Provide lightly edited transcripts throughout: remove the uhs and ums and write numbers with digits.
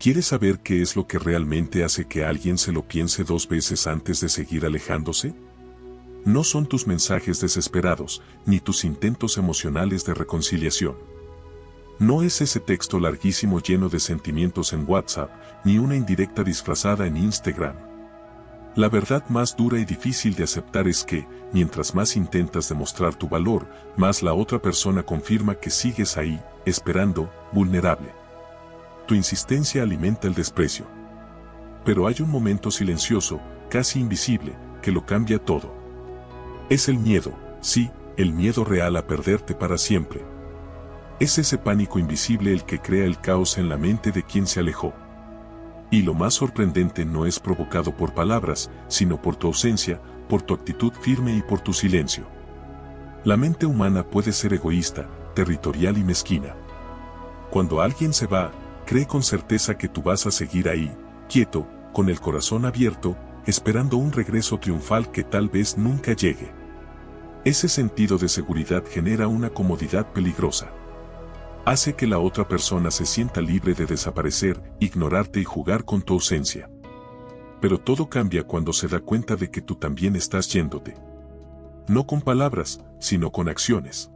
¿Quieres saber qué es lo que realmente hace que alguien se lo piense 2 veces antes de seguir alejándose? No son tus mensajes desesperados, ni tus intentos emocionales de reconciliación. No es ese texto larguísimo lleno de sentimientos en WhatsApp, ni una indirecta disfrazada en Instagram. La verdad más dura y difícil de aceptar es que, mientras más intentas demostrar tu valor, más la otra persona confirma que sigues ahí, esperando, vulnerable. Tu insistencia alimenta el desprecio. Pero hay un momento silencioso, casi invisible, que lo cambia todo. Es el miedo, sí, el miedo real a perderte para siempre. Es ese pánico invisible el que crea el caos en la mente de quien se alejó. Y lo más sorprendente no es provocado por palabras, sino por tu ausencia, por tu actitud firme y por tu silencio. La mente humana puede ser egoísta, territorial y mezquina. Cuando alguien se va, cree con certeza que tú vas a seguir ahí, quieto, con el corazón abierto, esperando un regreso triunfal que tal vez nunca llegue. Ese sentido de seguridad genera una comodidad peligrosa. Hace que la otra persona se sienta libre de desaparecer, ignorarte y jugar con tu ausencia. Pero todo cambia cuando se da cuenta de que tú también estás yéndote. No con palabras, sino con acciones.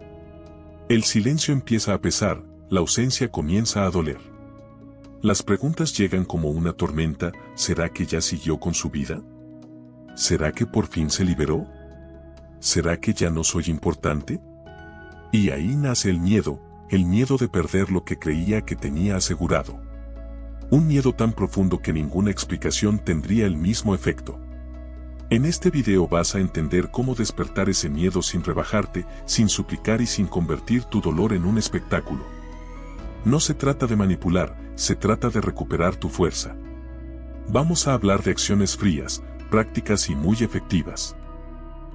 El silencio empieza a pesar, la ausencia comienza a doler. Las preguntas llegan como una tormenta. ¿Será que ya siguió con su vida? ¿Será que por fin se liberó? ¿Será que ya no soy importante? Y ahí nace el miedo de perder lo que creía que tenía asegurado. Un miedo tan profundo que ninguna explicación tendría el mismo efecto. En este video vas a entender cómo despertar ese miedo sin rebajarte, sin suplicar y sin convertir tu dolor en un espectáculo. No se trata de manipular, se trata de recuperar tu fuerza. Vamos a hablar de acciones frías, prácticas y muy efectivas.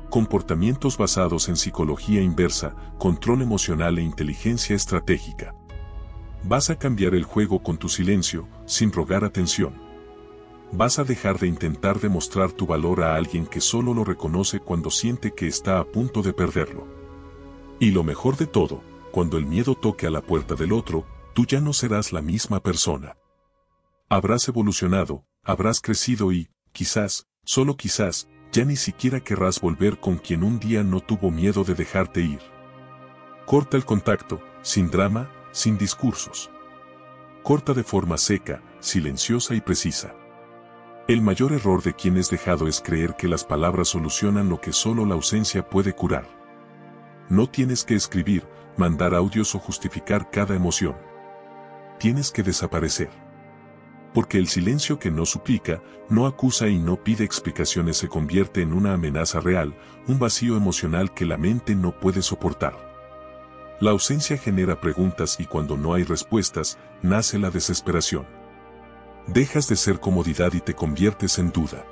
Comportamientos basados en psicología inversa, control emocional e inteligencia estratégica. Vas a cambiar el juego con tu silencio, sin rogar atención. Vas a dejar de intentar demostrar tu valor a alguien que solo lo reconoce cuando siente que está a punto de perderlo. Y lo mejor de todo, cuando el miedo toque a la puerta del otro, tú ya no serás la misma persona. Habrás evolucionado, habrás crecido y, quizás, solo quizás, ya ni siquiera querrás volver con quien un día no tuvo miedo de dejarte ir. Corta el contacto, sin drama, sin discursos. Corta de forma seca, silenciosa y precisa. El mayor error de quien es dejado es creer que las palabras solucionan lo que solo la ausencia puede curar. No tienes que escribir, mandar audios o justificar cada emoción. Tienes que desaparecer. Porque el silencio que no suplica, no acusa y no pide explicaciones se convierte en una amenaza real, un vacío emocional que la mente no puede soportar. La ausencia genera preguntas y cuando no hay respuestas, nace la desesperación. Dejas de ser comodidad y te conviertes en duda.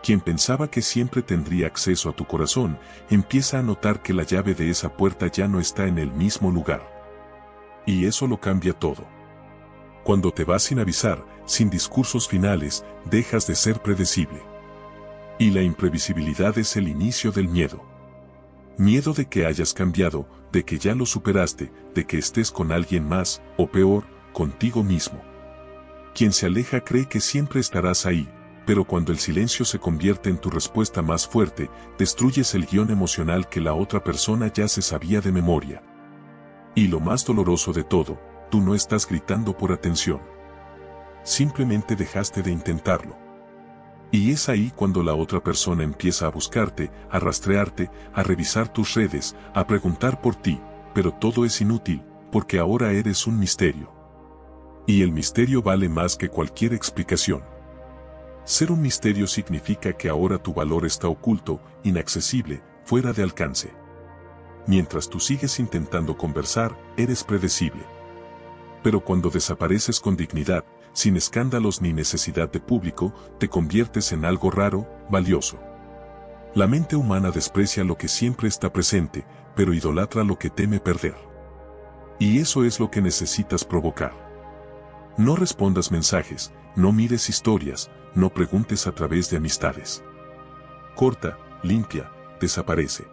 Quien pensaba que siempre tendría acceso a tu corazón, empieza a notar que la llave de esa puerta ya no está en el mismo lugar. Y eso lo cambia todo. Cuando te vas sin avisar, sin discursos finales, dejas de ser predecible. Y la imprevisibilidad es el inicio del miedo. Miedo de que hayas cambiado, de que ya lo superaste, de que estés con alguien más, o peor, contigo mismo. Quien se aleja cree que siempre estarás ahí, pero cuando el silencio se convierte en tu respuesta más fuerte, destruyes el guión emocional que la otra persona ya se sabía de memoria. Y lo más doloroso de todo, tú no estás gritando por atención. Simplemente dejaste de intentarlo. Y es ahí cuando la otra persona empieza a buscarte, a rastrearte, a revisar tus redes, a preguntar por ti, pero todo es inútil, porque ahora eres un misterio. Y el misterio vale más que cualquier explicación. Ser un misterio significa que ahora tu valor está oculto, inaccesible, fuera de alcance. Mientras tú sigues intentando conversar, eres predecible. Pero cuando desapareces con dignidad, sin escándalos ni necesidad de público, te conviertes en algo raro, valioso. La mente humana desprecia lo que siempre está presente, pero idolatra lo que teme perder. Y eso es lo que necesitas provocar. No respondas mensajes, no mires historias, no preguntes a través de amistades. Corta, limpia, desaparece.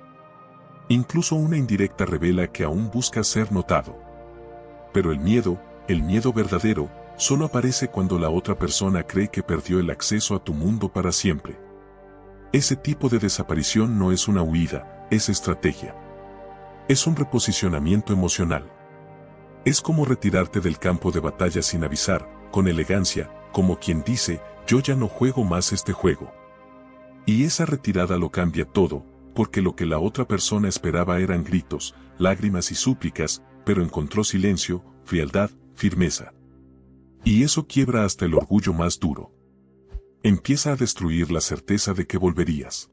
Incluso una indirecta revela que aún buscas ser notado. Pero el miedo verdadero, Solo aparece cuando la otra persona cree que perdió el acceso a tu mundo para siempre. Ese tipo de desaparición no es una huida, es estrategia. Es un reposicionamiento emocional. Es como retirarte del campo de batalla sin avisar, con elegancia, como quien dice, yo ya no juego más este juego. Y esa retirada lo cambia todo, porque lo que la otra persona esperaba eran gritos, lágrimas y súplicas, pero encontró silencio, frialdad, firmeza. Y eso quiebra hasta el orgullo más duro. Empieza a destruir la certeza de que volverías.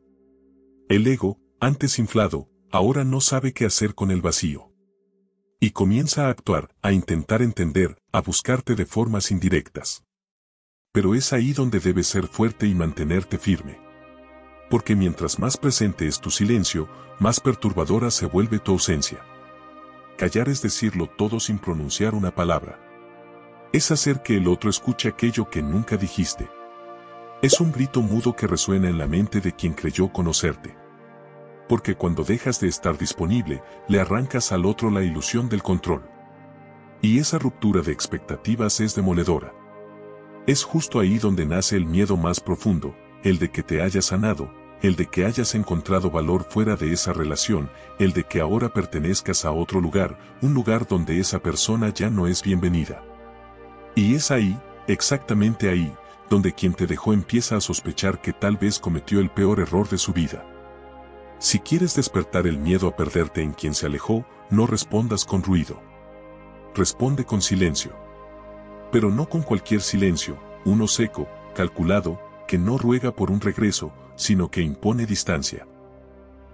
El ego, antes inflado, ahora no sabe qué hacer con el vacío. Y comienza a actuar, a intentar entender, a buscarte de formas indirectas. Pero es ahí donde debes ser fuerte y mantenerte firme. Porque mientras más presente es tu silencio, más perturbadora se vuelve tu ausencia. Callar es decirlo todo sin pronunciar una palabra. Es hacer que el otro escuche aquello que nunca dijiste. Es un grito mudo que resuena en la mente de quien creyó conocerte. Porque cuando dejas de estar disponible, le arrancas al otro la ilusión del control. Y esa ruptura de expectativas es demoledora. Es justo ahí donde nace el miedo más profundo, el de que te hayas sanado, el de que hayas encontrado valor fuera de esa relación, el de que ahora pertenezcas a otro lugar, un lugar donde esa persona ya no es bienvenida. Y es ahí, exactamente ahí, donde quien te dejó empieza a sospechar que tal vez cometió el peor error de su vida. Si quieres despertar el miedo a perderte en quien se alejó, no respondas con ruido. Responde con silencio. Pero no con cualquier silencio, uno seco, calculado, que no ruega por un regreso, sino que impone distancia.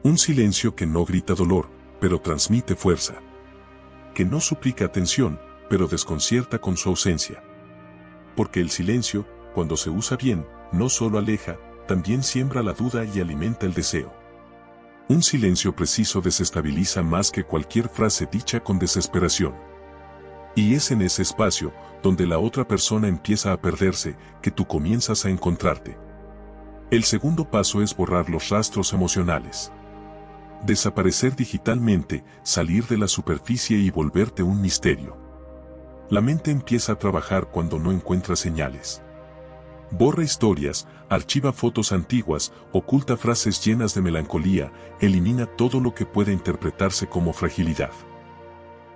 Un silencio que no grita dolor, pero transmite fuerza. Que no suplica atención, pero desconcierta con su ausencia. Porque el silencio, cuando se usa bien, no solo aleja, también siembra la duda y alimenta el deseo. Un silencio preciso desestabiliza más que cualquier frase dicha con desesperación. Y es en ese espacio, donde la otra persona empieza a perderse, que tú comienzas a encontrarte. El segundo paso es borrar los rastros emocionales. Desaparecer digitalmente, salir de la superficie y volverte un misterio. La mente empieza a trabajar cuando no encuentra señales. Borra historias, archiva fotos antiguas, oculta frases llenas de melancolía, elimina todo lo que pueda interpretarse como fragilidad.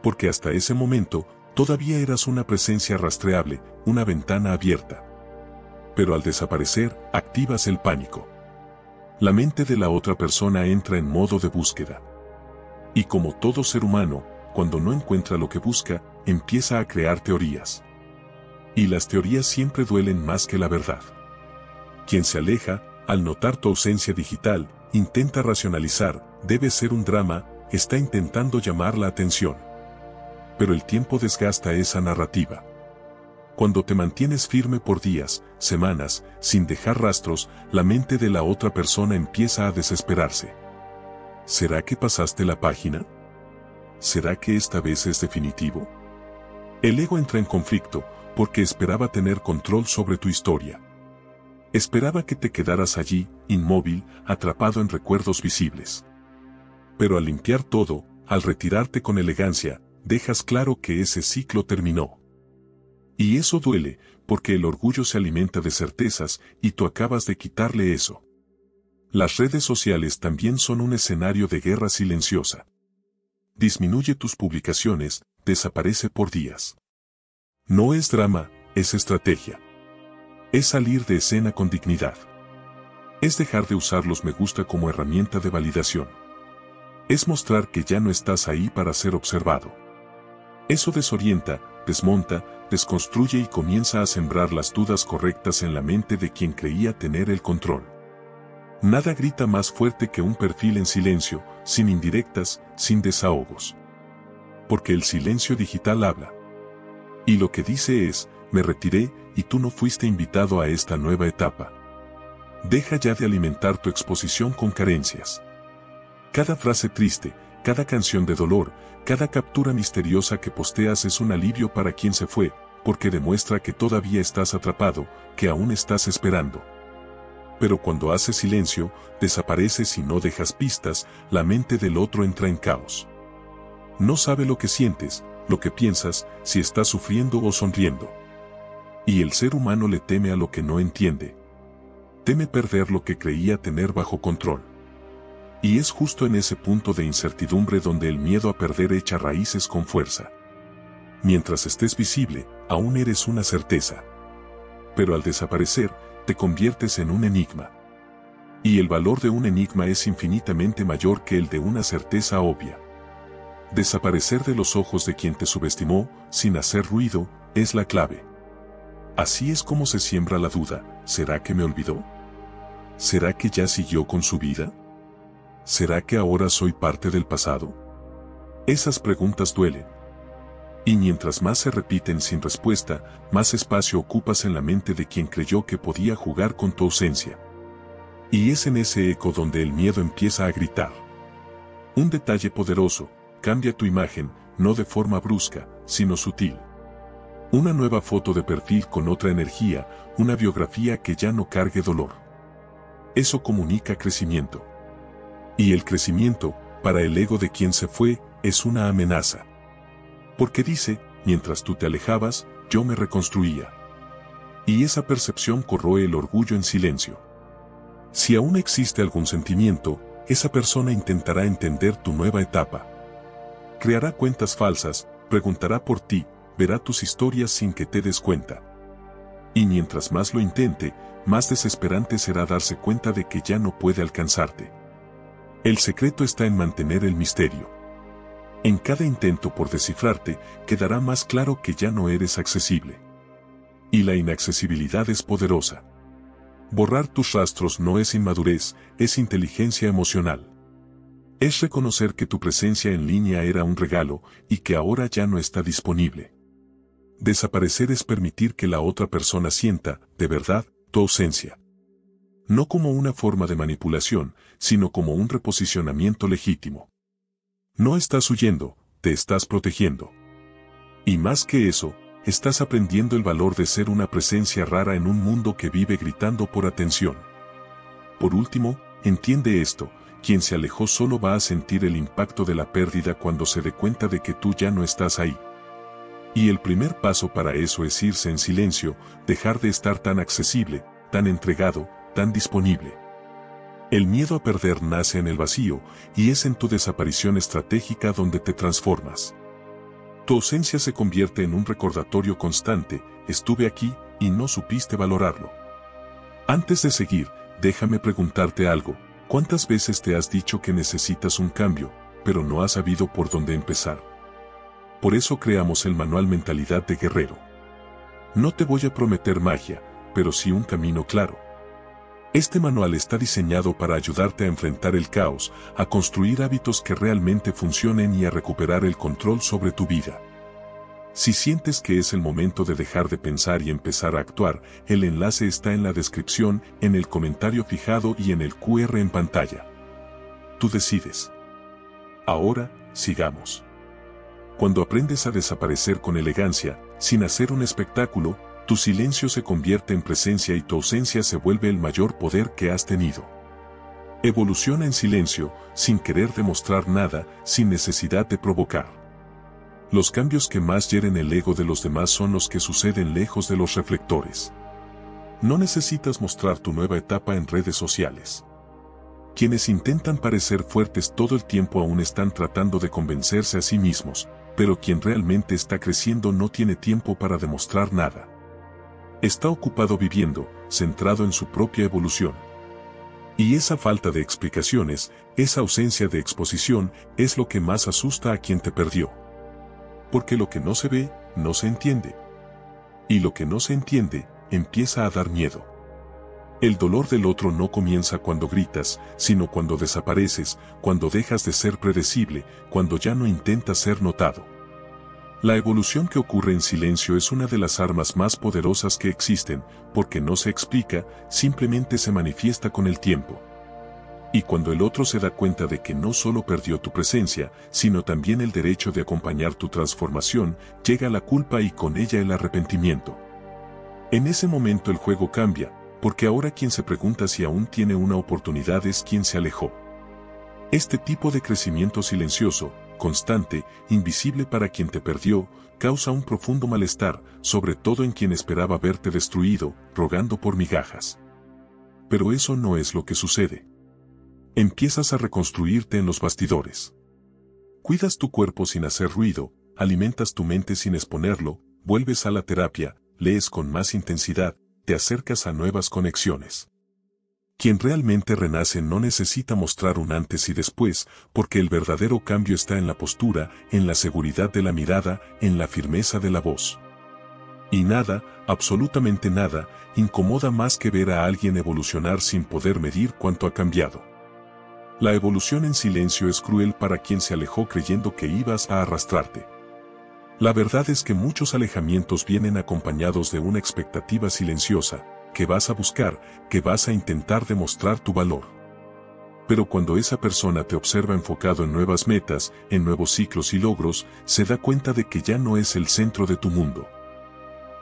Porque hasta ese momento, todavía eras una presencia rastreable, una ventana abierta. Pero al desaparecer, activas el pánico. La mente de la otra persona entra en modo de búsqueda. Y como todo ser humano, cuando no encuentra lo que busca, empieza a crear teorías. Y las teorías siempre duelen más que la verdad. Quien se aleja, al notar tu ausencia digital, intenta racionalizar, debe ser un drama, está intentando llamar la atención. Pero el tiempo desgasta esa narrativa. Cuando te mantienes firme por días, semanas, sin dejar rastros, la mente de la otra persona empieza a desesperarse. ¿Será que pasaste la página? ¿Será que esta vez es definitivo? El ego entra en conflicto, porque esperaba tener control sobre tu historia. Esperaba que te quedaras allí, inmóvil, atrapado en recuerdos visibles. Pero al limpiar todo, al retirarte con elegancia, dejas claro que ese ciclo terminó. Y eso duele, porque el orgullo se alimenta de certezas, y tú acabas de quitarle eso. Las redes sociales también son un escenario de guerra silenciosa. Disminuye tus publicaciones, desaparece por días. No es drama, es estrategia. Es salir de escena con dignidad. Es dejar de usar los me gusta como herramienta de validación. Es mostrar que ya no estás ahí para ser observado. Eso desorienta, desmonta, desconstruye y comienza a sembrar las dudas correctas en la mente de quien creía tener el control. Nada grita más fuerte que un perfil en silencio, sin indirectas, sin desahogos. Porque el silencio digital habla. Y lo que dice es, me retiré, y tú no fuiste invitado a esta nueva etapa. Deja ya de alimentar tu exposición con carencias. Cada frase triste, cada canción de dolor, cada captura misteriosa que posteas es un alivio para quien se fue, porque demuestra que todavía estás atrapado, que aún estás esperando. Pero cuando haces silencio, desapareces y no dejas pistas, la mente del otro entra en caos. No sabe lo que sientes, lo que piensas, si estás sufriendo o sonriendo. Y el ser humano le teme a lo que no entiende. Teme perder lo que creía tener bajo control. Y es justo en ese punto de incertidumbre donde el miedo a perder echa raíces con fuerza. Mientras estés visible, aún eres una certeza. Pero al desaparecer, te conviertes en un enigma. Y el valor de un enigma es infinitamente mayor que el de una certeza obvia. Desaparecer de los ojos de quien te subestimó, sin hacer ruido, es la clave. Así es como se siembra la duda. ¿Será que me olvidó? ¿Será que ya siguió con su vida? ¿Será que ahora soy parte del pasado? Esas preguntas duelen. Y mientras más se repiten sin respuesta, más espacio ocupas en la mente de quien creyó que podía jugar con tu ausencia. Y es en ese eco donde el miedo empieza a gritar. Un detalle poderoso, cambia tu imagen, no de forma brusca, sino sutil. Una nueva foto de perfil con otra energía, una biografía que ya no cargue dolor. Eso comunica crecimiento. Y el crecimiento, para el ego de quien se fue, es una amenaza. Porque dice, mientras tú te alejabas, yo me reconstruía. Y esa percepción corroe el orgullo en silencio. Si aún existe algún sentimiento, esa persona intentará entender tu nueva etapa. Creará cuentas falsas, preguntará por ti, verá tus historias sin que te des cuenta. Y mientras más lo intente, más desesperante será darse cuenta de que ya no puede alcanzarte. El secreto está en mantener el misterio. En cada intento por descifrarte, quedará más claro que ya no eres accesible. Y la inaccesibilidad es poderosa. Borrar tus rastros no es inmadurez, es inteligencia emocional. Es reconocer que tu presencia en línea era un regalo y que ahora ya no está disponible. Desaparecer es permitir que la otra persona sienta, de verdad, tu ausencia. No como una forma de manipulación, sino como un reposicionamiento legítimo. No estás huyendo, te estás protegiendo. Y más que eso, estás aprendiendo el valor de ser una presencia rara en un mundo que vive gritando por atención. Por último, entiende esto, quien se alejó solo va a sentir el impacto de la pérdida cuando se dé cuenta de que tú ya no estás ahí. Y el primer paso para eso es irse en silencio, dejar de estar tan accesible, tan entregado, tan disponible. El miedo a perder nace en el vacío, y es en tu desaparición estratégica donde te transformas. Tu ausencia se convierte en un recordatorio constante, estuve aquí, y no supiste valorarlo. Antes de seguir, déjame preguntarte algo, ¿cuántas veces te has dicho que necesitas un cambio, pero no has sabido por dónde empezar? Por eso creamos el manual Mentalidad de Guerrero. No te voy a prometer magia, pero sí un camino claro. Este manual está diseñado para ayudarte a enfrentar el caos, a construir hábitos que realmente funcionen y a recuperar el control sobre tu vida. Si sientes que es el momento de dejar de pensar y empezar a actuar, el enlace está en la descripción, en el comentario fijado y en el QR en pantalla. Tú decides. Ahora, sigamos. Cuando aprendes a desaparecer con elegancia, sin hacer un espectáculo, tu silencio se convierte en presencia y tu ausencia se vuelve el mayor poder que has tenido. Evoluciona en silencio, sin querer demostrar nada, sin necesidad de provocar. Los cambios que más hieren el ego de los demás son los que suceden lejos de los reflectores. No necesitas mostrar tu nueva etapa en redes sociales. Quienes intentan parecer fuertes todo el tiempo aún están tratando de convencerse a sí mismos, pero quien realmente está creciendo no tiene tiempo para demostrar nada. Está ocupado viviendo, centrado en su propia evolución. Y esa falta de explicaciones, esa ausencia de exposición, es lo que más asusta a quien te perdió. Porque lo que no se ve, no se entiende. Y lo que no se entiende, empieza a dar miedo. El dolor del otro no comienza cuando gritas, sino cuando desapareces, cuando dejas de ser predecible, cuando ya no intentas ser notado. La evolución que ocurre en silencio es una de las armas más poderosas que existen, porque no se explica, simplemente se manifiesta con el tiempo. Y cuando el otro se da cuenta de que no solo perdió tu presencia, sino también el derecho de acompañar tu transformación, llega la culpa y con ella el arrepentimiento. En ese momento el juego cambia, porque ahora quien se pregunta si aún tiene una oportunidad es quien se alejó. Este tipo de crecimiento silencioso, constante, invisible para quien te perdió, causa un profundo malestar, sobre todo en quien esperaba verte destruido, rogando por migajas. Pero eso no es lo que sucede. Empiezas a reconstruirte en los bastidores. Cuidas tu cuerpo sin hacer ruido, alimentas tu mente sin exponerlo, vuelves a la terapia, lees con más intensidad, te acercas a nuevas conexiones. Quien realmente renace no necesita mostrar un antes y después, porque el verdadero cambio está en la postura, en la seguridad de la mirada, en la firmeza de la voz. Y nada, absolutamente nada, incomoda más que ver a alguien evolucionar sin poder medir cuánto ha cambiado. La evolución en silencio es cruel para quien se alejó creyendo que ibas a arrastrarte. La verdad es que muchos alejamientos vienen acompañados de una expectativa silenciosa, que vas a buscar, que vas a intentar demostrar tu valor. Pero cuando esa persona te observa enfocado en nuevas metas, en nuevos ciclos y logros, se da cuenta de que ya no es el centro de tu mundo.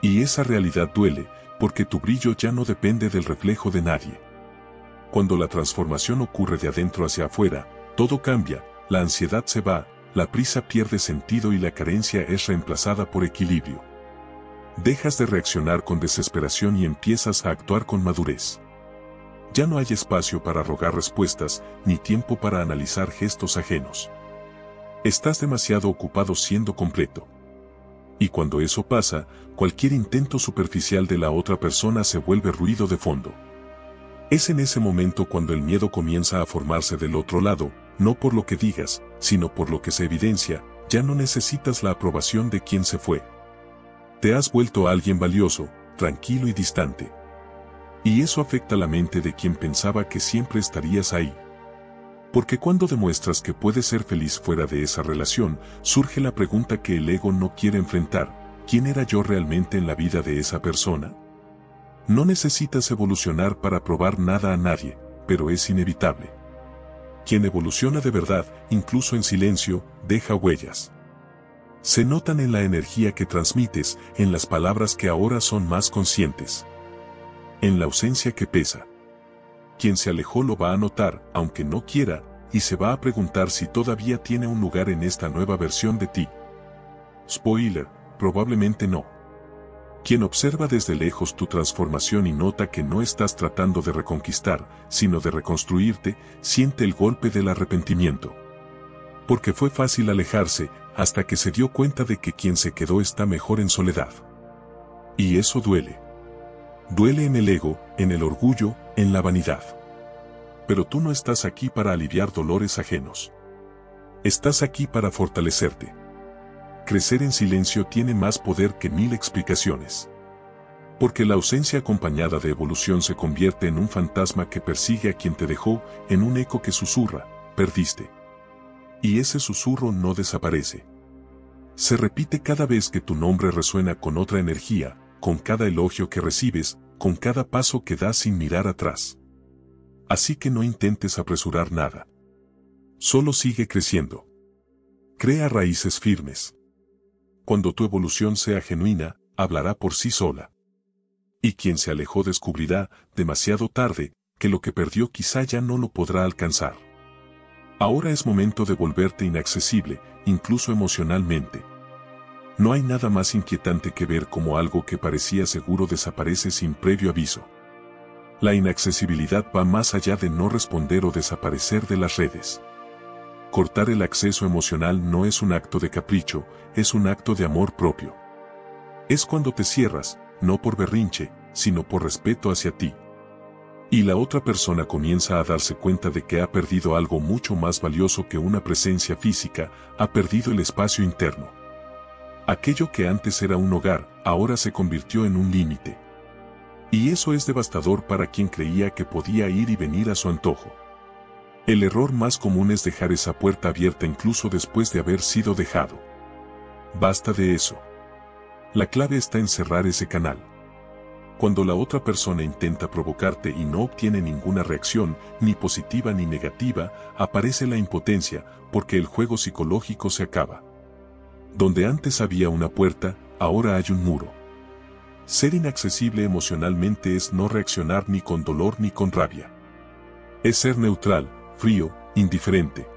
Y esa realidad duele, porque tu brillo ya no depende del reflejo de nadie. Cuando la transformación ocurre de adentro hacia afuera, todo cambia, la ansiedad se va, la prisa pierde sentido y la carencia es reemplazada por equilibrio. Dejas de reaccionar con desesperación y empiezas a actuar con madurez. Ya no hay espacio para rogar respuestas, ni tiempo para analizar gestos ajenos. Estás demasiado ocupado siendo completo. Y cuando eso pasa, cualquier intento superficial de la otra persona se vuelve ruido de fondo. Es en ese momento cuando el miedo comienza a formarse del otro lado, no por lo que digas, sino por lo que se evidencia, ya no necesitas la aprobación de quien se fue. Te has vuelto alguien valioso, tranquilo y distante. Y eso afecta la mente de quien pensaba que siempre estarías ahí. Porque cuando demuestras que puedes ser feliz fuera de esa relación, surge la pregunta que el ego no quiere enfrentar: ¿quién era yo realmente en la vida de esa persona? No necesitas evolucionar para probar nada a nadie, pero es inevitable. Quien evoluciona de verdad, incluso en silencio, deja huellas. Se notan en la energía que transmites, en las palabras que ahora son más conscientes. En la ausencia que pesa. Quien se alejó lo va a notar, aunque no quiera, y se va a preguntar si todavía tiene un lugar en esta nueva versión de ti. Spoiler, probablemente no. Quien observa desde lejos tu transformación y nota que no estás tratando de reconquistar, sino de reconstruirte, siente el golpe del arrepentimiento. Porque fue fácil alejarse, hasta que se dio cuenta de que quien se quedó está mejor en soledad. Y eso duele. Duele en el ego, en el orgullo, en la vanidad. Pero tú no estás aquí para aliviar dolores ajenos. Estás aquí para fortalecerte. Crecer en silencio tiene más poder que 1000 explicaciones. Porque la ausencia acompañada de evolución se convierte en un fantasma que persigue a quien te dejó, en un eco que susurra: perdiste. Y ese susurro no desaparece. Se repite cada vez que tu nombre resuena con otra energía, con cada elogio que recibes, con cada paso que das sin mirar atrás. Así que no intentes apresurar nada. Solo sigue creciendo. Crea raíces firmes. Cuando tu evolución sea genuina, hablará por sí sola. Y quien se alejó descubrirá, demasiado tarde, que lo que perdió quizá ya no lo podrá alcanzar. Ahora es momento de volverte inaccesible, incluso emocionalmente. No hay nada más inquietante que ver cómo algo que parecía seguro desaparece sin previo aviso. La inaccesibilidad va más allá de no responder o desaparecer de las redes. Cortar el acceso emocional no es un acto de capricho, es un acto de amor propio. Es cuando te cierras, no por berrinche, sino por respeto hacia ti. Y la otra persona comienza a darse cuenta de que ha perdido algo mucho más valioso que una presencia física, ha perdido el espacio interno. Aquello que antes era un hogar, ahora se convirtió en un límite. Y eso es devastador para quien creía que podía ir y venir a su antojo. El error más común es dejar esa puerta abierta incluso después de haber sido dejado. Basta de eso. La clave está en cerrar ese canal. Cuando la otra persona intenta provocarte y no obtiene ninguna reacción, ni positiva ni negativa, aparece la impotencia, porque el juego psicológico se acaba. Donde antes había una puerta, ahora hay un muro. Ser inaccesible emocionalmente es no reaccionar ni con dolor ni con rabia. Es ser neutral, frío, indiferente.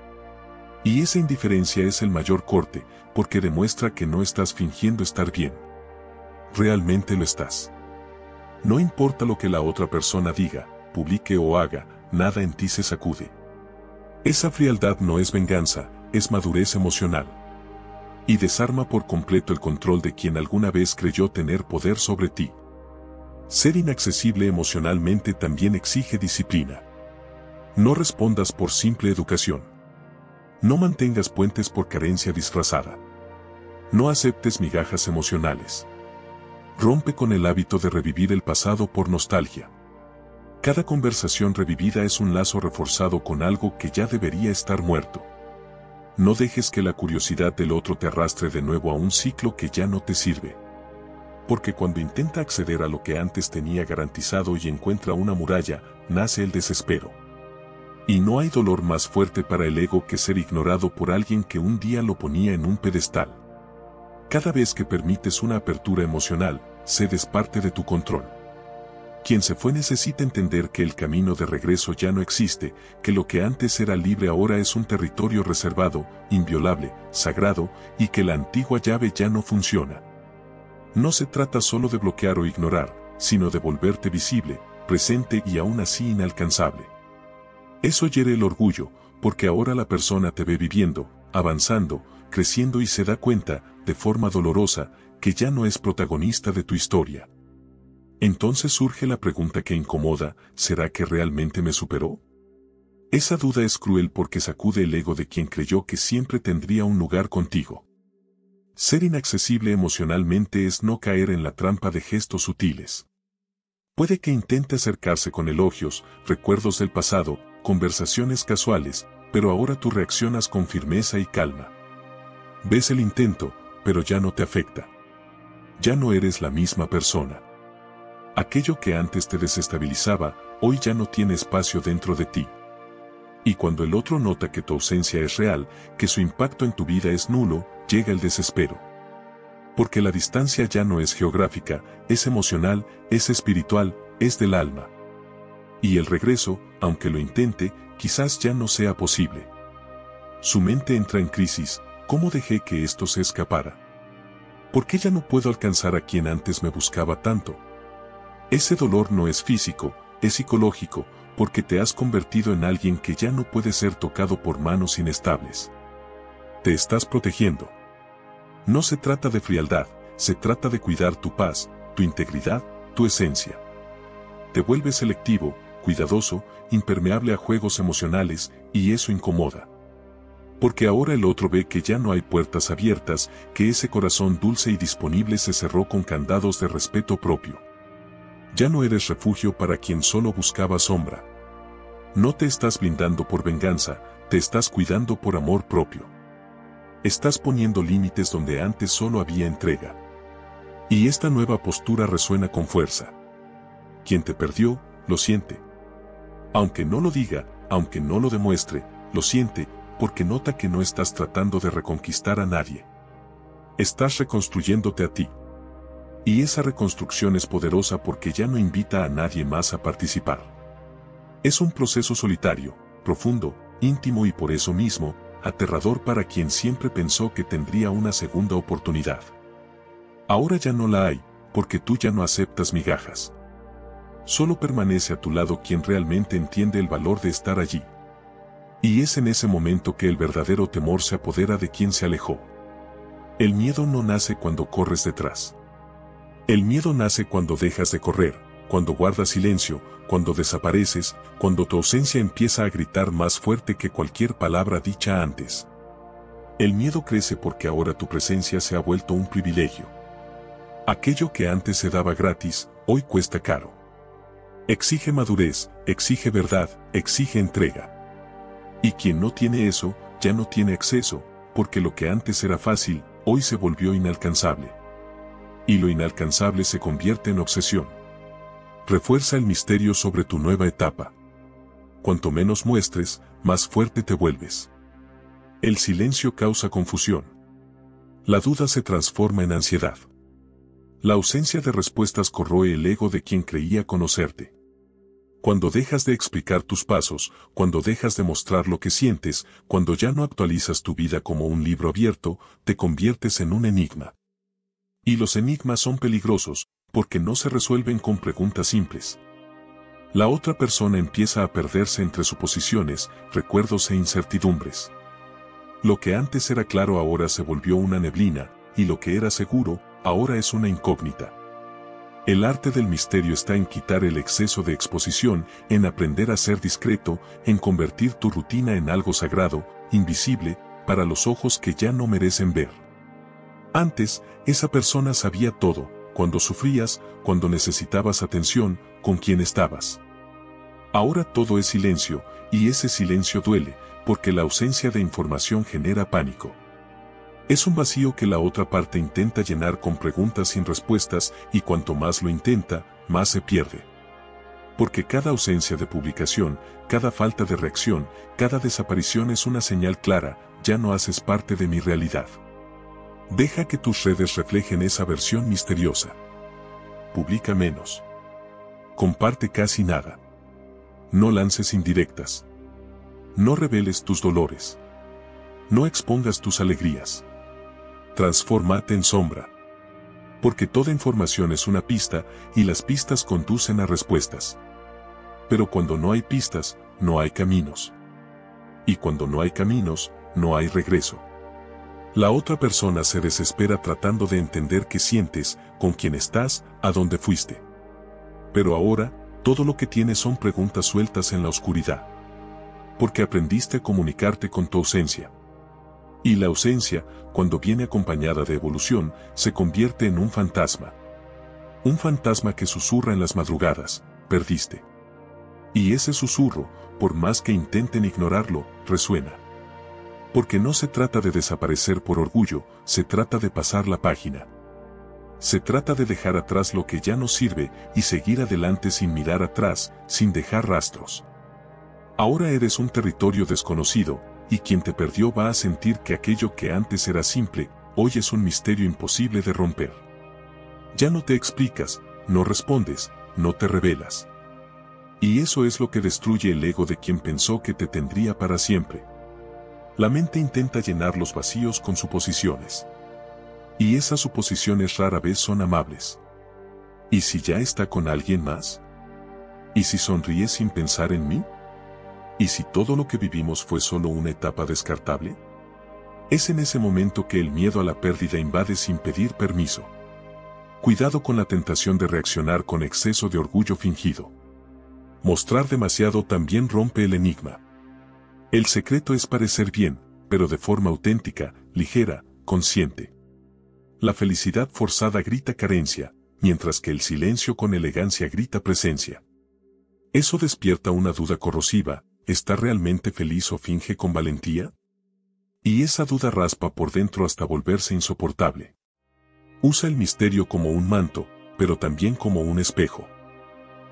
Y esa indiferencia es el mayor corte, porque demuestra que no estás fingiendo estar bien. Realmente lo estás. No importa lo que la otra persona diga, publique o haga, nada en ti se sacude. Esa frialdad no es venganza, es madurez emocional. Y desarma por completo el control de quien alguna vez creyó tener poder sobre ti. Ser inaccesible emocionalmente también exige disciplina. No respondas por simple educación. No mantengas puentes por carencia disfrazada. No aceptes migajas emocionales. Rompe con el hábito de revivir el pasado por nostalgia. Cada conversación revivida es un lazo reforzado con algo que ya debería estar muerto. No dejes que la curiosidad del otro te arrastre de nuevo a un ciclo que ya no te sirve. Porque cuando intenta acceder a lo que antes tenía garantizado y encuentra una muralla, nace el desespero. Y no hay dolor más fuerte para el ego que ser ignorado por alguien que un día lo ponía en un pedestal. Cada vez que permites una apertura emocional, cedes parte de tu control. Quien se fue necesita entender que el camino de regreso ya no existe, que lo que antes era libre ahora es un territorio reservado, inviolable, sagrado, y que la antigua llave ya no funciona. No se trata solo de bloquear o ignorar, sino de volverte visible, presente y aún así inalcanzable. Eso hiere el orgullo, porque ahora la persona te ve viviendo, avanzando, creciendo y se da cuenta, de forma dolorosa, que ya no es protagonista de tu historia. Entonces surge la pregunta que incomoda, ¿será que realmente me superó? Esa duda es cruel porque sacude el ego de quien creyó que siempre tendría un lugar contigo. Ser inaccesible emocionalmente es no caer en la trampa de gestos sutiles. Puede que intente acercarse con elogios, recuerdos del pasado, conversaciones casuales, pero ahora tú reaccionas con firmeza y calma. Ves el intento, pero ya no te afecta. Ya no eres la misma persona. Aquello que antes te desestabilizaba, hoy ya no tiene espacio dentro de ti. Y cuando el otro nota que tu ausencia es real, que su impacto en tu vida es nulo, llega el desespero. Porque la distancia ya no es geográfica, es emocional, es espiritual, es del alma. Y el regreso, aunque lo intente, quizás ya no sea posible. Su mente entra en crisis, ¿cómo dejé que esto se escapara? ¿Por qué ya no puedo alcanzar a quien antes me buscaba tanto? Ese dolor no es físico, es psicológico, porque te has convertido en alguien que ya no puede ser tocado por manos inestables. Te estás protegiendo. No se trata de frialdad, se trata de cuidar tu paz, tu integridad, tu esencia. Te vuelves selectivo, cuidadoso, impermeable a juegos emocionales, y eso incomoda. Porque ahora el otro ve que ya no hay puertas abiertas, que ese corazón dulce y disponible se cerró con candados de respeto propio. Ya no eres refugio para quien solo buscaba sombra. No te estás blindando por venganza, te estás cuidando por amor propio. Estás poniendo límites donde antes solo había entrega. Y esta nueva postura resuena con fuerza. Quien te perdió, lo siente. Aunque no lo diga, aunque no lo demuestre, lo siente, porque nota que no estás tratando de reconquistar a nadie. Estás reconstruyéndote a ti. Y esa reconstrucción es poderosa porque ya no invita a nadie más a participar. Es un proceso solitario, profundo, íntimo y por eso mismo, aterrador para quien siempre pensó que tendría una segunda oportunidad. Ahora ya no la hay, porque tú ya no aceptas migajas. Solo permanece a tu lado quien realmente entiende el valor de estar allí. Y es en ese momento que el verdadero temor se apodera de quien se alejó. El miedo no nace cuando corres detrás. El miedo nace cuando dejas de correr, cuando guardas silencio, cuando desapareces, cuando tu ausencia empieza a gritar más fuerte que cualquier palabra dicha antes. El miedo crece porque ahora tu presencia se ha vuelto un privilegio. Aquello que antes se daba gratis, hoy cuesta caro. Exige madurez, exige verdad, exige entrega. Y quien no tiene eso, ya no tiene acceso, porque lo que antes era fácil, hoy se volvió inalcanzable. Y lo inalcanzable se convierte en obsesión. Refuerza el misterio sobre tu nueva etapa. Cuanto menos muestres, más fuerte te vuelves. El silencio causa confusión. La duda se transforma en ansiedad. La ausencia de respuestas corroe el ego de quien creía conocerte. Cuando dejas de explicar tus pasos, cuando dejas de mostrar lo que sientes, cuando ya no actualizas tu vida como un libro abierto, te conviertes en un enigma. Y los enigmas son peligrosos, porque no se resuelven con preguntas simples. La otra persona empieza a perderse entre suposiciones, recuerdos e incertidumbres. Lo que antes era claro ahora se volvió una neblina, y lo que era seguro, ahora es una incógnita. El arte del misterio está en quitar el exceso de exposición, en aprender a ser discreto, en convertir tu rutina en algo sagrado, invisible, para los ojos que ya no merecen ver. Antes, esa persona sabía todo, cuando sufrías, cuando necesitabas atención, con quién estabas. Ahora todo es silencio, y ese silencio duele, porque la ausencia de información genera pánico. Es un vacío que la otra parte intenta llenar con preguntas sin respuestas y cuanto más lo intenta, más se pierde. Porque cada ausencia de publicación, cada falta de reacción, cada desaparición es una señal clara, ya no haces parte de mi realidad. Deja que tus redes reflejen esa versión misteriosa. Publica menos. Comparte casi nada. No lances indirectas. No reveles tus dolores. No expongas tus alegrías. Transfórmate en sombra. Porque toda información es una pista, y las pistas conducen a respuestas. Pero cuando no hay pistas, no hay caminos. Y cuando no hay caminos, no hay regreso. La otra persona se desespera tratando de entender qué sientes, con quién estás, a dónde fuiste. Pero ahora, todo lo que tienes son preguntas sueltas en la oscuridad. Porque aprendiste a comunicarte con tu ausencia. Y la ausencia, cuando viene acompañada de evolución, se convierte en un fantasma. Un fantasma que susurra en las madrugadas, perdiste. Y ese susurro, por más que intenten ignorarlo, resuena. Porque no se trata de desaparecer por orgullo, se trata de pasar la página. Se trata de dejar atrás lo que ya no sirve y seguir adelante sin mirar atrás, sin dejar rastros. Ahora eres un territorio desconocido, y quien te perdió va a sentir que aquello que antes era simple, hoy es un misterio imposible de romper. Ya no te explicas, no respondes, no te revelas. Y eso es lo que destruye el ego de quien pensó que te tendría para siempre. La mente intenta llenar los vacíos con suposiciones. Y esas suposiciones rara vez son amables. ¿Y si ya está con alguien más? ¿Y si sonríe sin pensar en mí? ¿Y si todo lo que vivimos fue solo una etapa descartable? Es en ese momento que el miedo a la pérdida invade sin pedir permiso. Cuidado con la tentación de reaccionar con exceso de orgullo fingido. Mostrar demasiado también rompe el enigma. El secreto es parecer bien, pero de forma auténtica, ligera, consciente. La felicidad forzada grita carencia, mientras que el silencio con elegancia grita presencia. Eso despierta una duda corrosiva. ¿Está realmente feliz o finge con valentía? Y esa duda raspa por dentro hasta volverse insoportable. Usa el misterio como un manto, pero también como un espejo.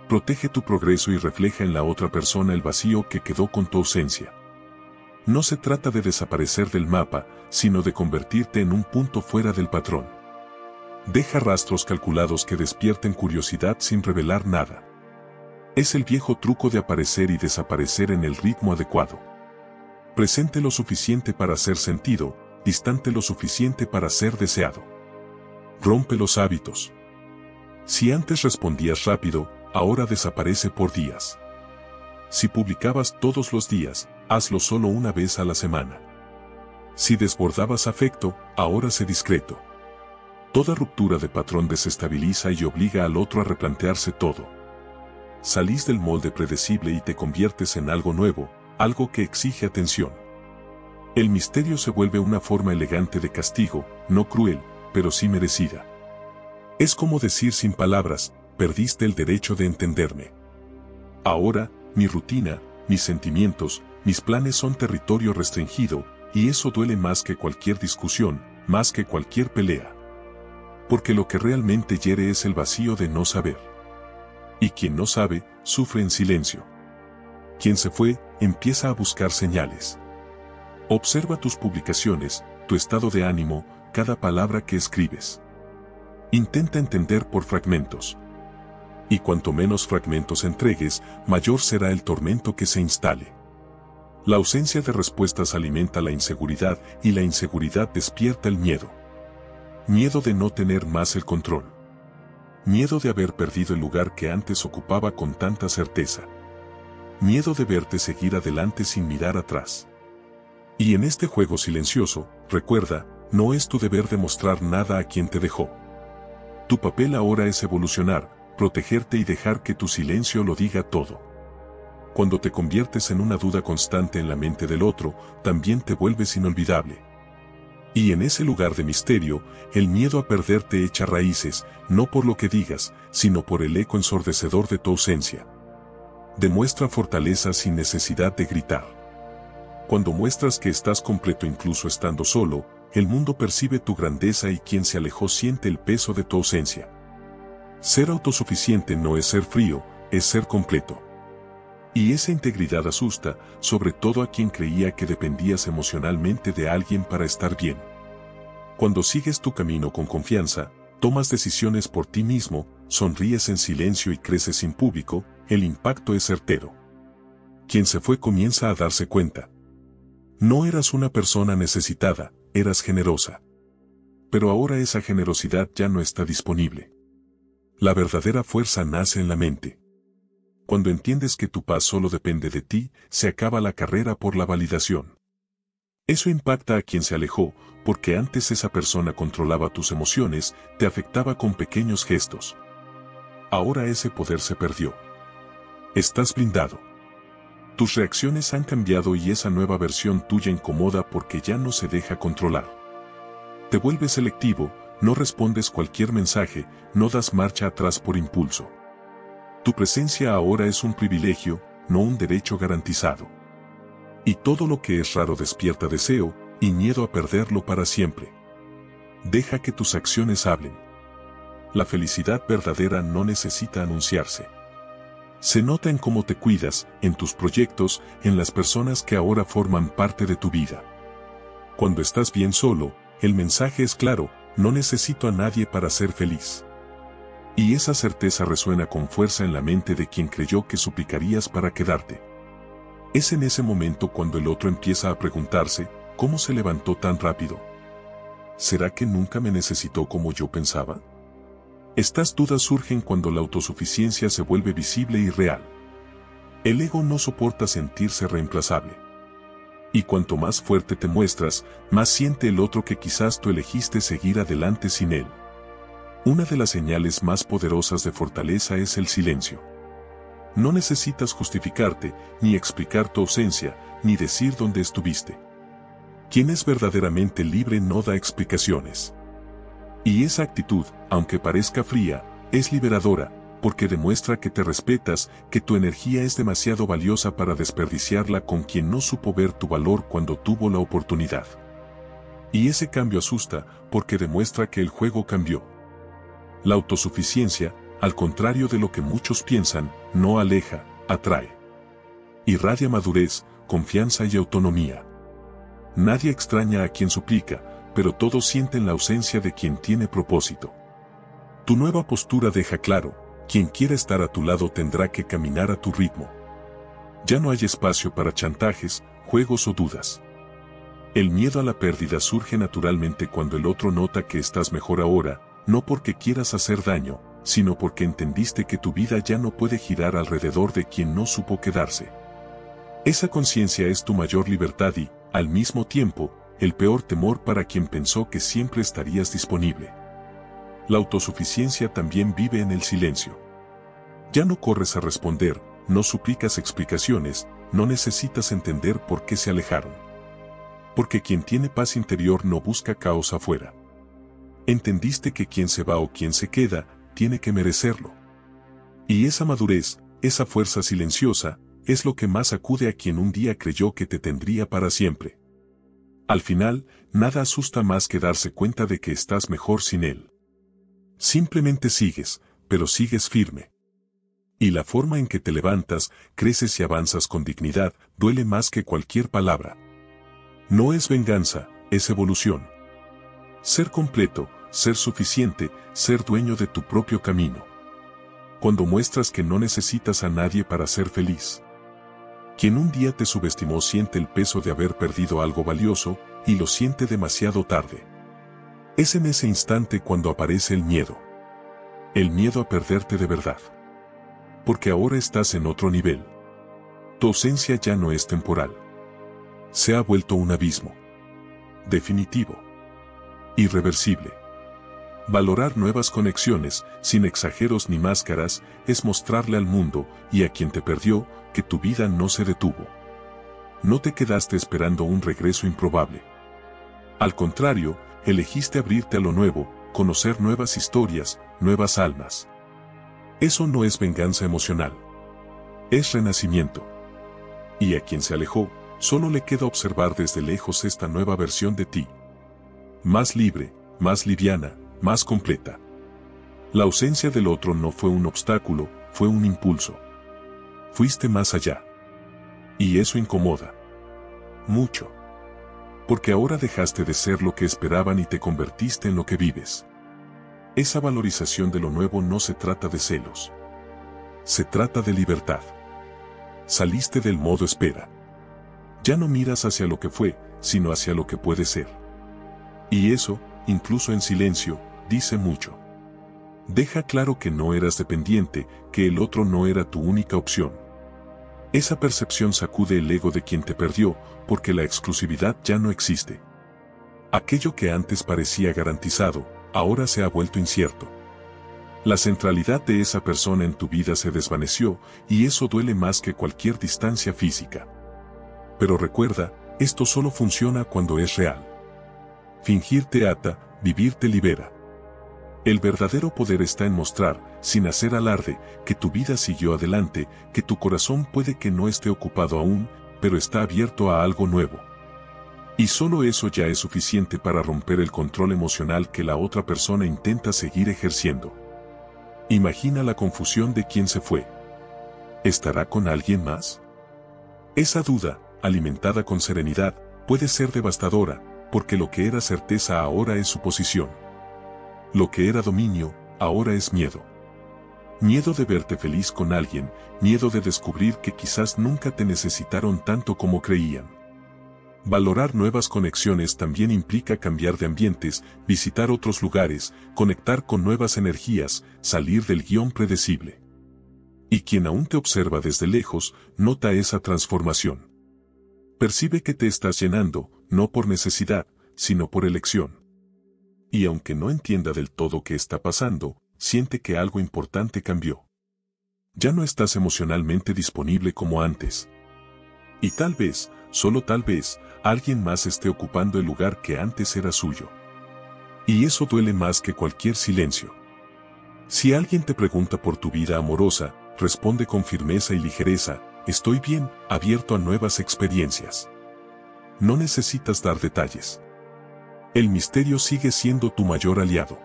Protege tu progreso y refleja en la otra persona el vacío que quedó con tu ausencia. No se trata de desaparecer del mapa, sino de convertirte en un punto fuera del patrón. Deja rastros calculados que despierten curiosidad sin revelar nada. Es el viejo truco de aparecer y desaparecer en el ritmo adecuado. Presente lo suficiente para ser sentido, distante lo suficiente para ser deseado. Rompe los hábitos. Si antes respondías rápido, ahora desaparece por días. Si publicabas todos los días, hazlo solo una vez a la semana. Si desbordabas afecto, ahora sé discreto. Toda ruptura de patrón desestabiliza y obliga al otro a replantearse todo. Salís del molde predecible y te conviertes en algo nuevo, algo que exige atención. El misterio se vuelve una forma elegante de castigo, no cruel, pero sí merecida. Es como decir sin palabras, perdiste el derecho de entenderme. Ahora, mi rutina, mis sentimientos, mis planes son territorio restringido, y eso duele más que cualquier discusión, más que cualquier pelea. Porque lo que realmente hiere es el vacío de no saber. Y quien no sabe, sufre en silencio. Quien se fue, empieza a buscar señales. Observa tus publicaciones, tu estado de ánimo, cada palabra que escribes. Intenta entender por fragmentos. Y cuanto menos fragmentos entregues, mayor será el tormento que se instale. La ausencia de respuestas alimenta la inseguridad y la inseguridad despierta el miedo. Miedo de no tener más el control. Miedo de haber perdido el lugar que antes ocupaba con tanta certeza. Miedo de verte seguir adelante sin mirar atrás. Y en este juego silencioso, recuerda, no es tu deber demostrar nada a quien te dejó. Tu papel ahora es evolucionar, protegerte y dejar que tu silencio lo diga todo. Cuando te conviertes en una duda constante en la mente del otro, también te vuelves inolvidable. Y en ese lugar de misterio, el miedo a perderte echa raíces, no por lo que digas, sino por el eco ensordecedor de tu ausencia. Demuestra fortaleza sin necesidad de gritar. Cuando muestras que estás completo incluso estando solo, el mundo percibe tu grandeza y quien se alejó siente el peso de tu ausencia. Ser autosuficiente no es ser frío, es ser completo. Y esa integridad asusta, sobre todo a quien creía que dependías emocionalmente de alguien para estar bien. Cuando sigues tu camino con confianza, tomas decisiones por ti mismo, sonríes en silencio y creces sin público, el impacto es certero. Quien se fue comienza a darse cuenta. No eras una persona necesitada, eras generosa. Pero ahora esa generosidad ya no está disponible. La verdadera fuerza nace en la mente. Cuando entiendes que tu paz solo depende de ti, se acaba la carrera por la validación. Eso impacta a quien se alejó, porque antes esa persona controlaba tus emociones, te afectaba con pequeños gestos. Ahora ese poder se perdió. Estás blindado. Tus reacciones han cambiado y esa nueva versión tuya incomoda porque ya no se deja controlar. Te vuelves selectivo, no respondes cualquier mensaje, no das marcha atrás por impulso. Tu presencia ahora es un privilegio, no un derecho garantizado. Y todo lo que es raro despierta deseo y miedo a perderlo para siempre. Deja que tus acciones hablen. La felicidad verdadera no necesita anunciarse. Se nota en cómo te cuidas, en tus proyectos, en las personas que ahora forman parte de tu vida. Cuando estás bien solo, el mensaje es claro, no necesito a nadie para ser feliz. Y esa certeza resuena con fuerza en la mente de quien creyó que suplicarías para quedarte. Es en ese momento cuando el otro empieza a preguntarse, ¿cómo se levantó tan rápido? ¿Será que nunca me necesitó como yo pensaba? Estas dudas surgen cuando la autosuficiencia se vuelve visible y real. El ego no soporta sentirse reemplazable. Y cuanto más fuerte te muestras, más siente el otro que quizás tú elegiste seguir adelante sin él. Una de las señales más poderosas de fortaleza es el silencio. No necesitas justificarte, ni explicar tu ausencia, ni decir dónde estuviste. Quien es verdaderamente libre no da explicaciones. Y esa actitud, aunque parezca fría, es liberadora, porque demuestra que te respetas, que tu energía es demasiado valiosa para desperdiciarla con quien no supo ver tu valor cuando tuvo la oportunidad. Y ese cambio asusta, porque demuestra que el juego cambió. La autosuficiencia, al contrario de lo que muchos piensan, no aleja, atrae. Irradia madurez, confianza y autonomía. Nadie extraña a quien suplica, pero todos sienten la ausencia de quien tiene propósito. Tu nueva postura deja claro, quien quiera estar a tu lado tendrá que caminar a tu ritmo. Ya no hay espacio para chantajes, juegos o dudas. El miedo a la pérdida surge naturalmente cuando el otro nota que estás mejor ahora, no porque quieras hacer daño, sino porque entendiste que tu vida ya no puede girar alrededor de quien no supo quedarse. Esa conciencia es tu mayor libertad y, al mismo tiempo, el peor temor para quien pensó que siempre estarías disponible. La autosuficiencia también vive en el silencio. Ya no corres a responder, no suplicas explicaciones, no necesitas entender por qué se alejaron. Porque quien tiene paz interior no busca caos afuera. Entendiste que quien se va o quien se queda, tiene que merecerlo. Y esa madurez, esa fuerza silenciosa, es lo que más acude a quien un día creyó que te tendría para siempre. Al final, nada asusta más que darse cuenta de que estás mejor sin él. Simplemente sigues, pero sigues firme. Y la forma en que te levantas, creces y avanzas con dignidad, duele más que cualquier palabra. No es venganza, es evolución. Ser completo, ser suficiente, ser dueño de tu propio camino. cuando muestras que no necesitas a nadie para ser feliz. Quien un día te subestimó siente el peso de haber perdido algo valioso, y lo siente demasiado tarde. Es en ese instante cuando aparece el miedo. El miedo a perderte de verdad. Porque ahora estás en otro nivel. Tu ausencia ya no es temporal. Se ha vuelto un abismo. Definitivo. Irreversible. Valorar nuevas conexiones, sin exageros ni máscaras, es mostrarle al mundo, y a quien te perdió, que tu vida no se detuvo. No te quedaste esperando un regreso improbable. Al contrario, elegiste abrirte a lo nuevo, conocer nuevas historias, nuevas almas. Eso no es venganza emocional. Es renacimiento. Y a quien se alejó, solo le queda observar desde lejos esta nueva versión de ti. Más libre, más liviana, más completa. La ausencia del otro no fue un obstáculo, fue un impulso. Fuiste más allá. Y eso incomoda. Mucho. Porque ahora dejaste de ser lo que esperaban y te convertiste en lo que vives. Esa valorización de lo nuevo no se trata de celos. Se trata de libertad. Saliste del modo espera. Ya no miras hacia lo que fue, sino hacia lo que puede ser. Y eso, incluso en silencio, dice mucho. Deja claro que no eras dependiente, que el otro no era tu única opción. Esa percepción sacude el ego de quien te perdió, porque la exclusividad ya no existe. Aquello que antes parecía garantizado, ahora se ha vuelto incierto. La centralidad de esa persona en tu vida se desvaneció, y eso duele más que cualquier distancia física. Pero recuerda, esto solo funciona cuando es real. Fingir te ata, vivir te libera. El verdadero poder está en mostrar, sin hacer alarde, que tu vida siguió adelante, que tu corazón puede que no esté ocupado aún, pero está abierto a algo nuevo. Y solo eso ya es suficiente para romper el control emocional que la otra persona intenta seguir ejerciendo. Imagina la confusión de quien se fue. ¿Estará con alguien más? Esa duda, alimentada con serenidad, puede ser devastadora, porque lo que era certeza ahora es suposición. Lo que era dominio, ahora es miedo. Miedo de verte feliz con alguien, miedo de descubrir que quizás nunca te necesitaron tanto como creían. Valorar nuevas conexiones también implica cambiar de ambientes, visitar otros lugares, conectar con nuevas energías, salir del guión predecible. Y quien aún te observa desde lejos, nota esa transformación. Percibe que te estás llenando, no por necesidad, sino por elección. Y aunque no entienda del todo qué está pasando, siente que algo importante cambió. Ya no estás emocionalmente disponible como antes. Y tal vez, solo tal vez, alguien más esté ocupando el lugar que antes era suyo. Y eso duele más que cualquier silencio. Si alguien te pregunta por tu vida amorosa, responde con firmeza y ligereza: estoy bien, abierto a nuevas experiencias. No necesitas dar detalles. El misterio sigue siendo tu mayor aliado.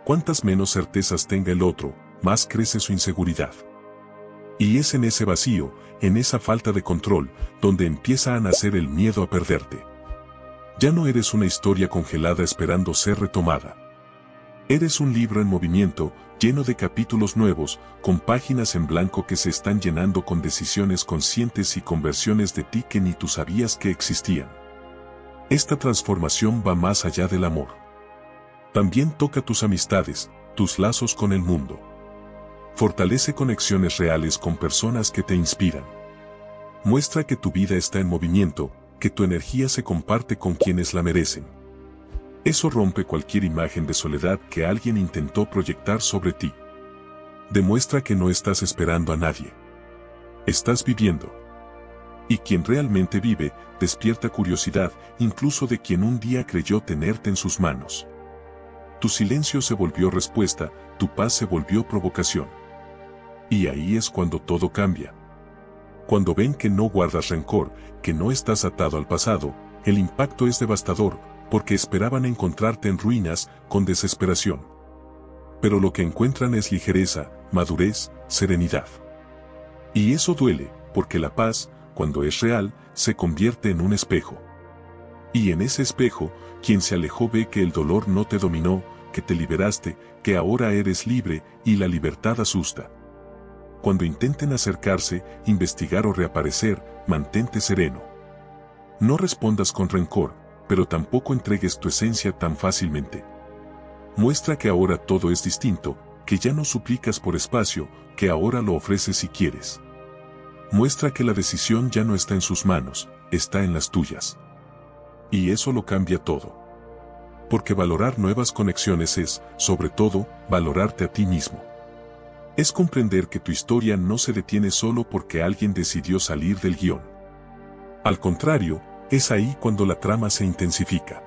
Cuantas menos certezas tenga el otro, más crece su inseguridad. Y es en ese vacío, en esa falta de control, donde empieza a nacer el miedo a perderte. Ya no eres una historia congelada esperando ser retomada. Eres un libro en movimiento, lleno de capítulos nuevos, con páginas en blanco que se están llenando con decisiones conscientes y con versiones de ti que ni tú sabías que existían. Esta transformación va más allá del amor. También toca tus amistades, tus lazos con el mundo. Fortalece conexiones reales con personas que te inspiran. Muestra que tu vida está en movimiento, que tu energía se comparte con quienes la merecen. Eso rompe cualquier imagen de soledad que alguien intentó proyectar sobre ti. Demuestra que no estás esperando a nadie. Estás viviendo. Y quien realmente vive, despierta curiosidad, incluso de quien un día creyó tenerte en sus manos. Tu silencio se volvió respuesta, tu paz se volvió provocación. Y ahí es cuando todo cambia. Cuando ven que no guardas rencor, que no estás atado al pasado, el impacto es devastador, porque esperaban encontrarte en ruinas, con desesperación. Pero lo que encuentran es ligereza, madurez, serenidad. Y eso duele, porque la paz, cuando es real, se convierte en un espejo. Y en ese espejo, quien se alejó ve que el dolor no te dominó, que te liberaste, que ahora eres libre y la libertad asusta. Cuando intenten acercarse, investigar o reaparecer, mantente sereno. No respondas con rencor, pero tampoco entregues tu esencia tan fácilmente. Muestra que ahora todo es distinto, que ya no suplicas por espacio, que ahora lo ofreces si quieres. Muestra que la decisión ya no está en sus manos, está en las tuyas. Y eso lo cambia todo. Porque valorar nuevas conexiones es, sobre todo, valorarte a ti mismo. Es comprender que tu historia no se detiene solo porque alguien decidió salir del guión. Al contrario, es ahí cuando la trama se intensifica.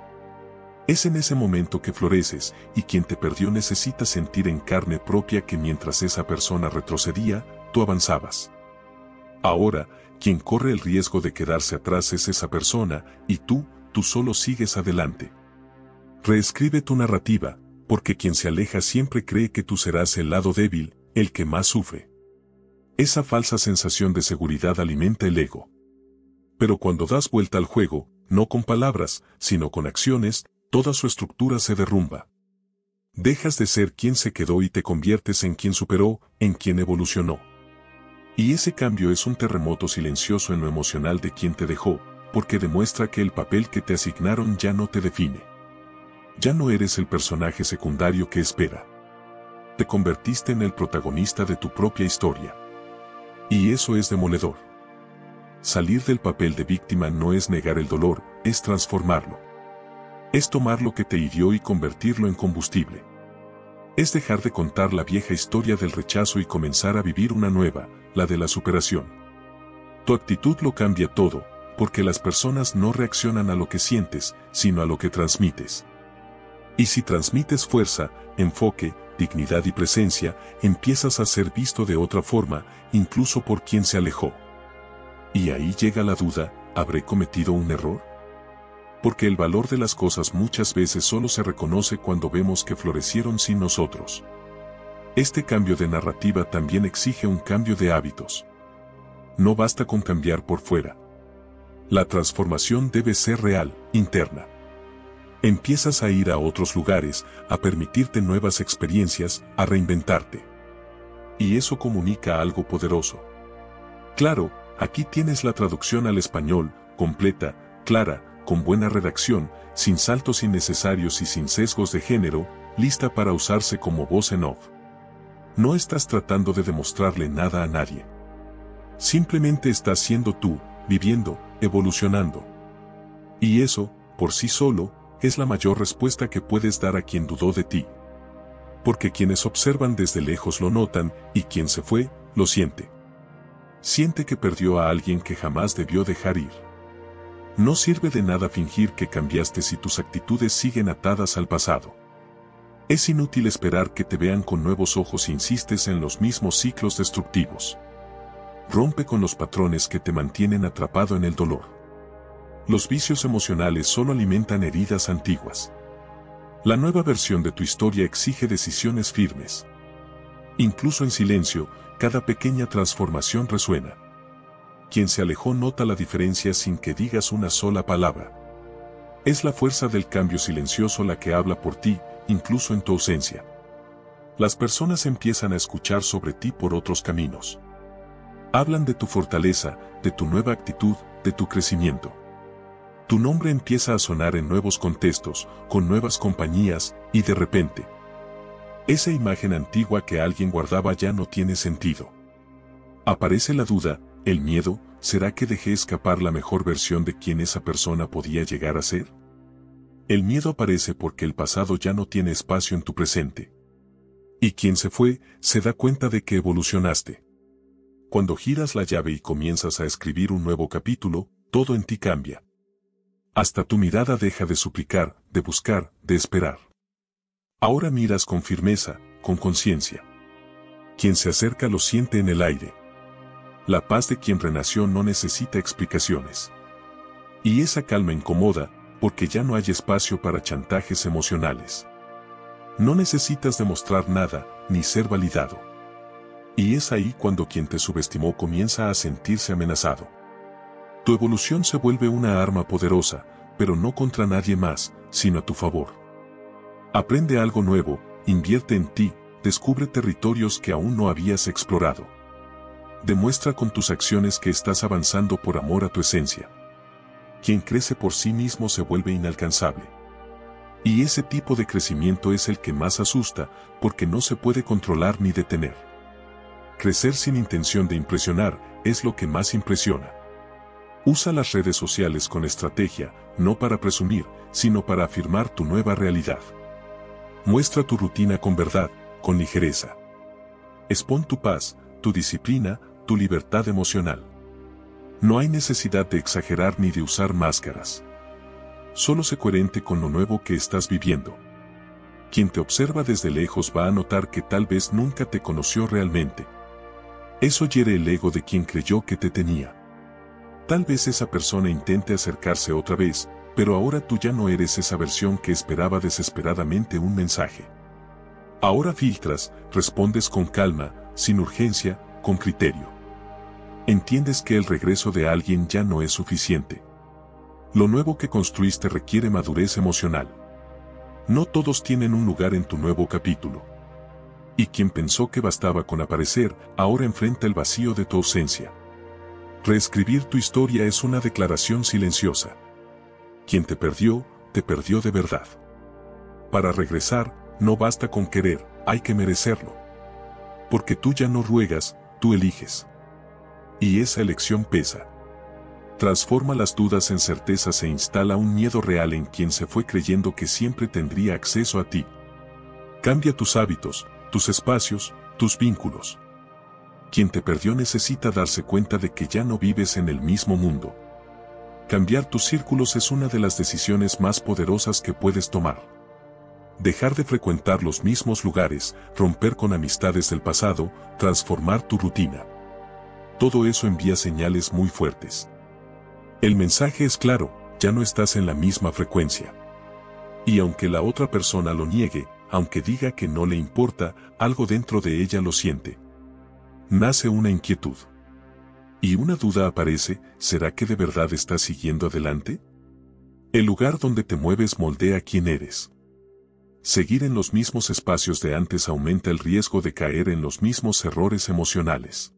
Es en ese momento que floreces, y quien te perdió necesita sentir en carne propia que mientras esa persona retrocedía, tú avanzabas. Ahora, quien corre el riesgo de quedarse atrás es esa persona, y tú solo sigues adelante. Reescribe tu narrativa, porque quien se aleja siempre cree que tú serás el lado débil, el que más sufre. Esa falsa sensación de seguridad alimenta el ego. Pero cuando das vuelta al juego, no con palabras, sino con acciones, toda su estructura se derrumba. Dejas de ser quien se quedó y te conviertes en quien superó, en quien evolucionó. Y ese cambio es un terremoto silencioso en lo emocional de quien te dejó, porque demuestra que el papel que te asignaron ya no te define. Ya no eres el personaje secundario que espera. Te convertiste en el protagonista de tu propia historia. Y eso es demoledor. Salir del papel de víctima no es negar el dolor, es transformarlo. Es tomar lo que te hirió y convertirlo en combustible. Es dejar de contar la vieja historia del rechazo y comenzar a vivir una nueva, la de la superación. Tu actitud lo cambia todo, porque las personas no reaccionan a lo que sientes, sino a lo que transmites. Y si transmites fuerza, enfoque, dignidad y presencia, empiezas a ser visto de otra forma, incluso por quien se alejó. Y ahí llega la duda, ¿habré cometido un error? Porque el valor de las cosas muchas veces solo se reconoce cuando vemos que florecieron sin nosotros. Este cambio de narrativa también exige un cambio de hábitos. No basta con cambiar por fuera. La transformación debe ser real, interna. Empiezas a ir a otros lugares, a permitirte nuevas experiencias, a reinventarte. Y eso comunica algo poderoso. Claro, aquí tienes la traducción al español, completa, clara, con buena redacción, sin saltos innecesarios y sin sesgos de género, lista para usarse como voz en off. No estás tratando de demostrarle nada a nadie. Simplemente estás siendo tú, viviendo, evolucionando. Y eso, por sí solo, es la mayor respuesta que puedes dar a quien dudó de ti. Porque quienes observan desde lejos lo notan, y quien se fue, lo siente. Siente que perdió a alguien que jamás debió dejar ir. No sirve de nada fingir que cambiaste si tus actitudes siguen atadas al pasado. Es inútil esperar que te vean con nuevos ojos si insistes en los mismos ciclos destructivos. Rompe con los patrones que te mantienen atrapado en el dolor. Los vicios emocionales solo alimentan heridas antiguas. La nueva versión de tu historia exige decisiones firmes. Incluso en silencio, cada pequeña transformación resuena. Quien se alejó nota la diferencia sin que digas una sola palabra. Es la fuerza del cambio silencioso la que habla por ti, incluso en tu ausencia. Las personas empiezan a escuchar sobre ti por otros caminos. Hablan de tu fortaleza, de tu nueva actitud, de tu crecimiento. Tu nombre empieza a sonar en nuevos contextos, con nuevas compañías, y de repente, esa imagen antigua que alguien guardaba ya no tiene sentido. Aparece la duda, el miedo, ¿será que dejé escapar la mejor versión de quien esa persona podía llegar a ser? El miedo aparece porque el pasado ya no tiene espacio en tu presente. Y quien se fue, se da cuenta de que evolucionaste. Cuando giras la llave y comienzas a escribir un nuevo capítulo, todo en ti cambia. Hasta tu mirada deja de suplicar, de buscar, de esperar. Ahora miras con firmeza, con conciencia. Quien se acerca lo siente en el aire. La paz de quien renació no necesita explicaciones. Y esa calma incomoda, porque ya no hay espacio para chantajes emocionales. No necesitas demostrar nada, ni ser validado. Y es ahí cuando quien te subestimó comienza a sentirse amenazado. Tu evolución se vuelve una arma poderosa, pero no contra nadie más, sino a tu favor. Aprende algo nuevo, invierte en ti, descubre territorios que aún no habías explorado. Demuestra con tus acciones que estás avanzando por amor a tu esencia. Quien crece por sí mismo se vuelve inalcanzable. Y ese tipo de crecimiento es el que más asusta, porque no se puede controlar ni detener. Crecer sin intención de impresionar es lo que más impresiona. Usa las redes sociales con estrategia, no para presumir, sino para afirmar tu nueva realidad. Muestra tu rutina con verdad, con ligereza. Expon tu paz, tu disciplina, tu libertad emocional. No hay necesidad de exagerar ni de usar máscaras. Solo sé coherente con lo nuevo que estás viviendo. Quien te observa desde lejos va a notar que tal vez nunca te conoció realmente. Eso hiere el ego de quien creyó que te tenía. Tal vez esa persona intente acercarse otra vez, pero ahora tú ya no eres esa versión que esperaba desesperadamente un mensaje. Ahora filtras, respondes con calma, sin urgencia, con criterio. Entiendes que el regreso de alguien ya no es suficiente. Lo nuevo que construiste requiere madurez emocional. No todos tienen un lugar en tu nuevo capítulo. Y quien pensó que bastaba con aparecer, ahora enfrenta el vacío de tu ausencia. Reescribir tu historia es una declaración silenciosa. Quien te perdió de verdad. Para regresar, no basta con querer, hay que merecerlo. Porque tú ya no ruegas, tú eliges. Y esa elección pesa. Transforma las dudas en certezas e instala un miedo real en quien se fue creyendo que siempre tendría acceso a ti. Cambia tus hábitos, tus espacios, tus vínculos. Quien te perdió necesita darse cuenta de que ya no vives en el mismo mundo. Cambiar tus círculos es una de las decisiones más poderosas que puedes tomar. Dejar de frecuentar los mismos lugares, romper con amistades del pasado, transformar tu rutina. Todo eso envía señales muy fuertes. El mensaje es claro, ya no estás en la misma frecuencia. Y aunque la otra persona lo niegue, aunque diga que no le importa, algo dentro de ella lo siente. Nace una inquietud. Y una duda aparece, ¿será que de verdad estás siguiendo adelante? El lugar donde te mueves moldea quién eres. Seguir en los mismos espacios de antes aumenta el riesgo de caer en los mismos errores emocionales.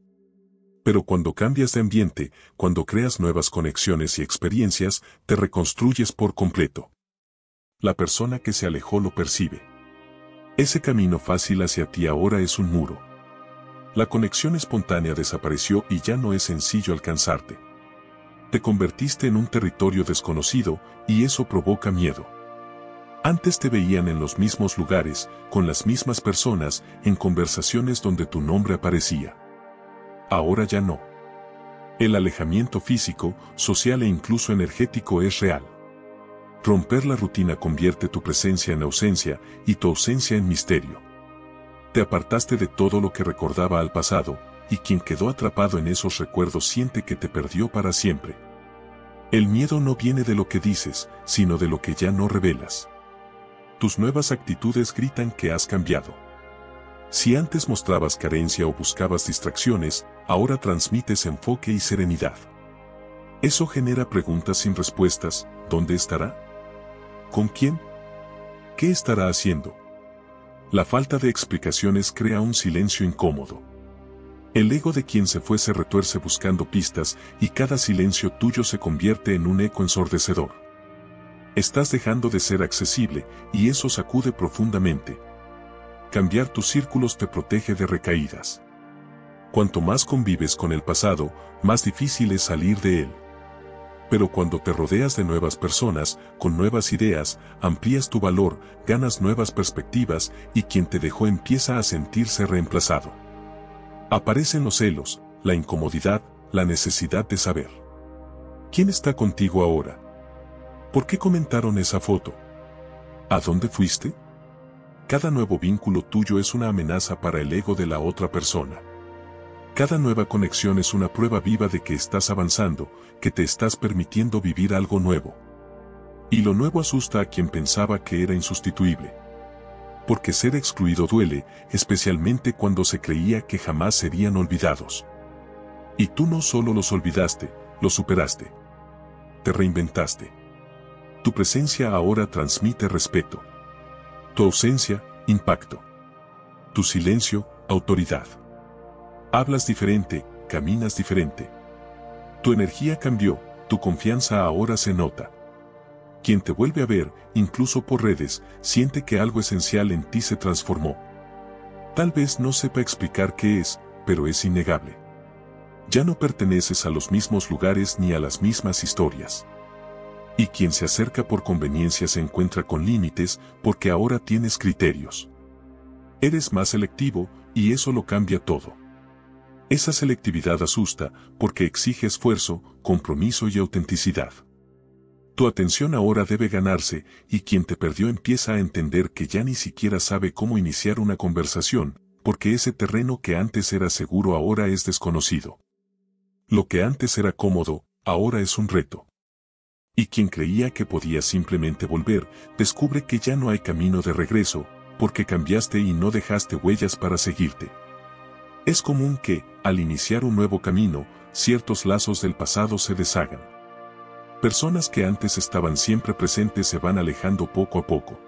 Pero cuando cambias de ambiente, cuando creas nuevas conexiones y experiencias, te reconstruyes por completo. La persona que se alejó lo percibe. Ese camino fácil hacia ti ahora es un muro. La conexión espontánea desapareció y ya no es sencillo alcanzarte. Te convertiste en un territorio desconocido y eso provoca miedo. Antes te veían en los mismos lugares, con las mismas personas, en conversaciones donde tu nombre aparecía. Ahora ya no. El alejamiento físico, social e incluso energético es real. Romper la rutina convierte tu presencia en ausencia y tu ausencia en misterio. Te apartaste de todo lo que recordaba al pasado, y quien quedó atrapado en esos recuerdos siente que te perdió para siempre. El miedo no viene de lo que dices, sino de lo que ya no revelas. Tus nuevas actitudes gritan que has cambiado. Si antes mostrabas carencia o buscabas distracciones, ahora transmites enfoque y serenidad. Eso genera preguntas sin respuestas. ¿Dónde estará? ¿Con quién? ¿Qué estará haciendo? La falta de explicaciones crea un silencio incómodo. El ego de quien se fue se retuerce buscando pistas y cada silencio tuyo se convierte en un eco ensordecedor. Estás dejando de ser accesible y eso sacude profundamente. Cambiar tus círculos te protege de recaídas. Cuanto más convives con el pasado, más difícil es salir de él. Pero cuando te rodeas de nuevas personas, con nuevas ideas, amplías tu valor, ganas nuevas perspectivas y quien te dejó empieza a sentirse reemplazado. Aparecen los celos, la incomodidad, la necesidad de saber. ¿Quién está contigo ahora? ¿Por qué comentaron esa foto? ¿A dónde fuiste? Cada nuevo vínculo tuyo es una amenaza para el ego de la otra persona. Cada nueva conexión es una prueba viva de que estás avanzando, que te estás permitiendo vivir algo nuevo. Y lo nuevo asusta a quien pensaba que era insustituible. Porque ser excluido duele, especialmente cuando se creía que jamás serían olvidados. Y tú no solo los olvidaste, los superaste. Te reinventaste. Tu presencia ahora transmite respeto. Tu ausencia, impacto. Tu silencio, autoridad. Hablas diferente, caminas diferente. Tu energía cambió, tu confianza ahora se nota. Quien te vuelve a ver, incluso por redes, siente que algo esencial en ti se transformó. Tal vez no sepa explicar qué es, pero es innegable. Ya no perteneces a los mismos lugares ni a las mismas historias. Y quien se acerca por conveniencia se encuentra con límites porque ahora tienes criterios. Eres más selectivo y eso lo cambia todo. Esa selectividad asusta porque exige esfuerzo, compromiso y autenticidad. Tu atención ahora debe ganarse y quien te perdió empieza a entender que ya ni siquiera sabe cómo iniciar una conversación, porque ese terreno que antes era seguro ahora es desconocido. Lo que antes era cómodo, ahora es un reto. Y quien creía que podía simplemente volver, descubre que ya no hay camino de regreso, porque cambiaste y no dejaste huellas para seguirte. Es común que, al iniciar un nuevo camino, ciertos lazos del pasado se deshagan. Personas que antes estaban siempre presentes se van alejando poco a poco.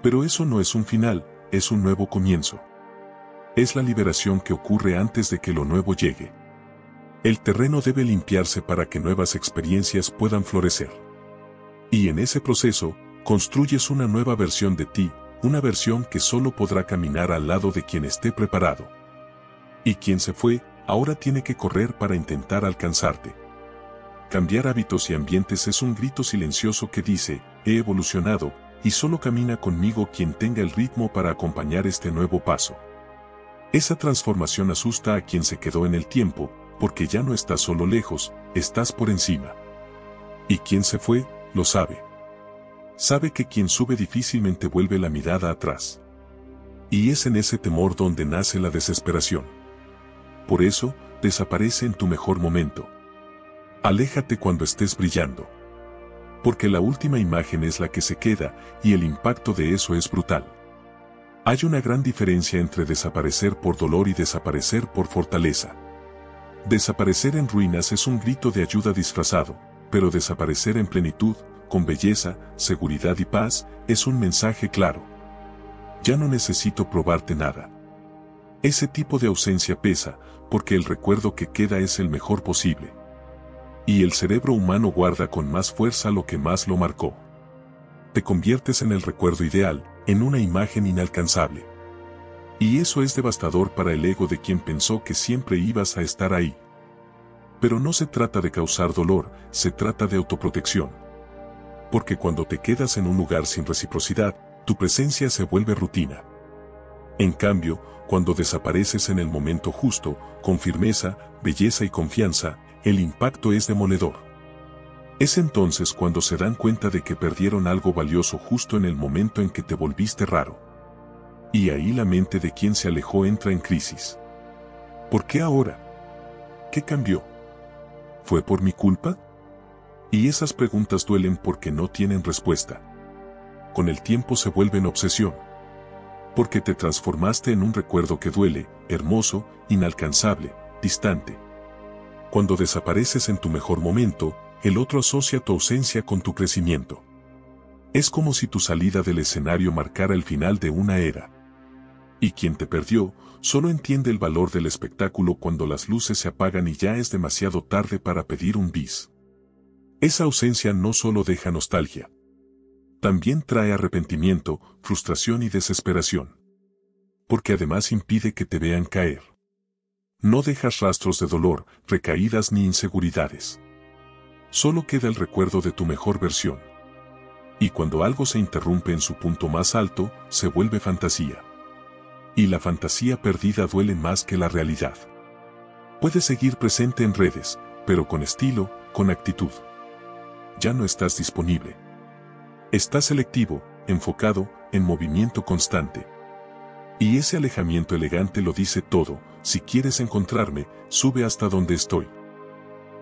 Pero eso no es un final, es un nuevo comienzo. Es la liberación que ocurre antes de que lo nuevo llegue. El terreno debe limpiarse para que nuevas experiencias puedan florecer. Y en ese proceso, construyes una nueva versión de ti, una versión que solo podrá caminar al lado de quien esté preparado. Y quien se fue, ahora tiene que correr para intentar alcanzarte. Cambiar hábitos y ambientes es un grito silencioso que dice, he evolucionado, y solo camina conmigo quien tenga el ritmo para acompañar este nuevo paso. Esa transformación asusta a quien se quedó en el tiempo, porque ya no estás solo lejos, estás por encima. Y quien se fue, lo sabe. Sabe que quien sube difícilmente vuelve la mirada atrás. Y es en ese temor donde nace la desesperación. Por eso, desaparece en tu mejor momento. Aléjate cuando estés brillando. Porque la última imagen es la que se queda, y el impacto de eso es brutal. Hay una gran diferencia entre desaparecer por dolor y desaparecer por fortaleza. Desaparecer en ruinas es un grito de ayuda disfrazado, pero desaparecer en plenitud, con belleza, seguridad y paz, es un mensaje claro. Ya no necesito probarte nada. Ese tipo de ausencia pesa, porque el recuerdo que queda es el mejor posible. Y el cerebro humano guarda con más fuerza lo que más lo marcó. Te conviertes en el recuerdo ideal, en una imagen inalcanzable. Y eso es devastador para el ego de quien pensó que siempre ibas a estar ahí. Pero no se trata de causar dolor, se trata de autoprotección. Porque cuando te quedas en un lugar sin reciprocidad, tu presencia se vuelve rutina. En cambio, cuando desapareces en el momento justo, con firmeza, belleza y confianza, el impacto es demoledor. Es entonces cuando se dan cuenta de que perdieron algo valioso justo en el momento en que te volviste raro. Y ahí la mente de quien se alejó entra en crisis. ¿Por qué ahora? ¿Qué cambió? ¿Fue por mi culpa? Y esas preguntas duelen porque no tienen respuesta. Con el tiempo se vuelven obsesión. Porque te transformaste en un recuerdo que duele, hermoso, inalcanzable, distante. Cuando desapareces en tu mejor momento, el otro asocia tu ausencia con tu crecimiento. Es como si tu salida del escenario marcara el final de una era. Y quien te perdió, solo entiende el valor del espectáculo cuando las luces se apagan y ya es demasiado tarde para pedir un bis. Esa ausencia no solo deja nostalgia. También trae arrepentimiento, frustración y desesperación. Porque además impide que te vean caer. No dejas rastros de dolor, recaídas ni inseguridades. Solo queda el recuerdo de tu mejor versión. Y cuando algo se interrumpe en su punto más alto, se vuelve fantasía. Y la fantasía perdida duele más que la realidad. Puedes seguir presente en redes, pero con estilo, con actitud. Ya no estás disponible. Estás selectivo, enfocado, en movimiento constante. Y ese alejamiento elegante lo dice todo: si quieres encontrarme, sube hasta donde estoy.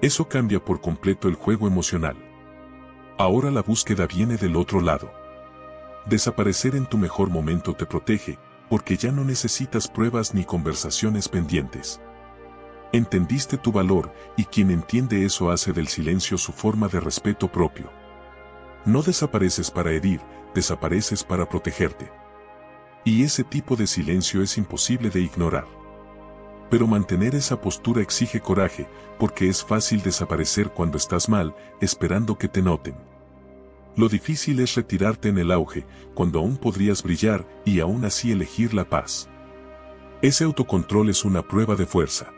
Eso cambia por completo el juego emocional. Ahora la búsqueda viene del otro lado. Desaparecer en tu mejor momento te protege, porque ya no necesitas pruebas ni conversaciones pendientes. Entendiste tu valor, y quien entiende eso hace del silencio su forma de respeto propio. No desapareces para herir, desapareces para protegerte. Y ese tipo de silencio es imposible de ignorar. Pero mantener esa postura exige coraje, porque es fácil desaparecer cuando estás mal, esperando que te noten. Lo difícil es retirarte en el auge, cuando aún podrías brillar y aún así elegir la paz. Ese autocontrol es una prueba de fuerza.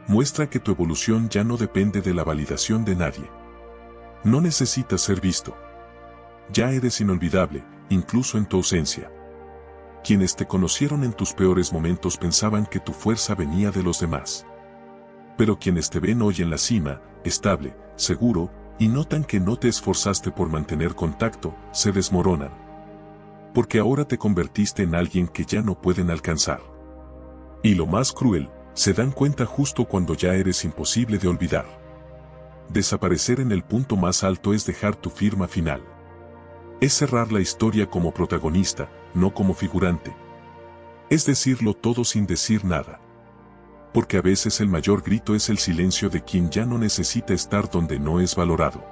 Muestra que tu evolución ya no depende de la validación de nadie. No necesitas ser visto. Ya eres inolvidable, incluso en tu ausencia. Quienes te conocieron en tus peores momentos pensaban que tu fuerza venía de los demás. Pero quienes te ven hoy en la cima, estable, seguro, y notan que no te esforzaste por mantener contacto, se desmoronan. Porque ahora te convertiste en alguien que ya no pueden alcanzar. Y lo más cruel, se dan cuenta justo cuando ya eres imposible de olvidar. Desaparecer en el punto más alto es dejar tu firma final. Es cerrar la historia como protagonista, no como figurante. Es decirlo todo sin decir nada. Porque a veces el mayor grito es el silencio de quien ya no necesita estar donde no es valorado.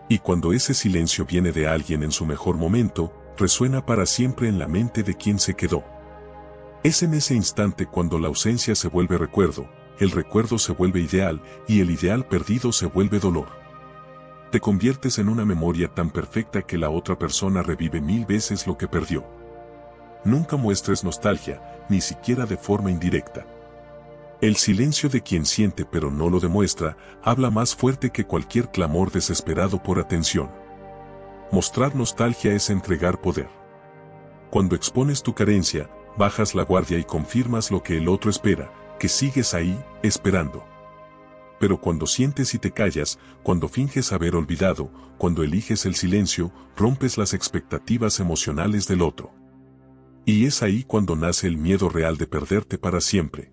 Y cuando ese silencio viene de alguien en su mejor momento, resuena para siempre en la mente de quien se quedó. Es en ese instante cuando la ausencia se vuelve recuerdo, el recuerdo se vuelve ideal y el ideal perdido se vuelve dolor. Te conviertes en una memoria tan perfecta que la otra persona revive 1000 veces lo que perdió. Nunca muestres nostalgia, ni siquiera de forma indirecta. El silencio de quien siente pero no lo demuestra, habla más fuerte que cualquier clamor desesperado por atención. Mostrar nostalgia es entregar poder. Cuando expones tu carencia, bajas la guardia y confirmas lo que el otro espera, que sigues ahí, esperando. Pero cuando sientes y te callas, cuando finges haber olvidado, cuando eliges el silencio, rompes las expectativas emocionales del otro. Y es ahí cuando nace el miedo real de perderte para siempre.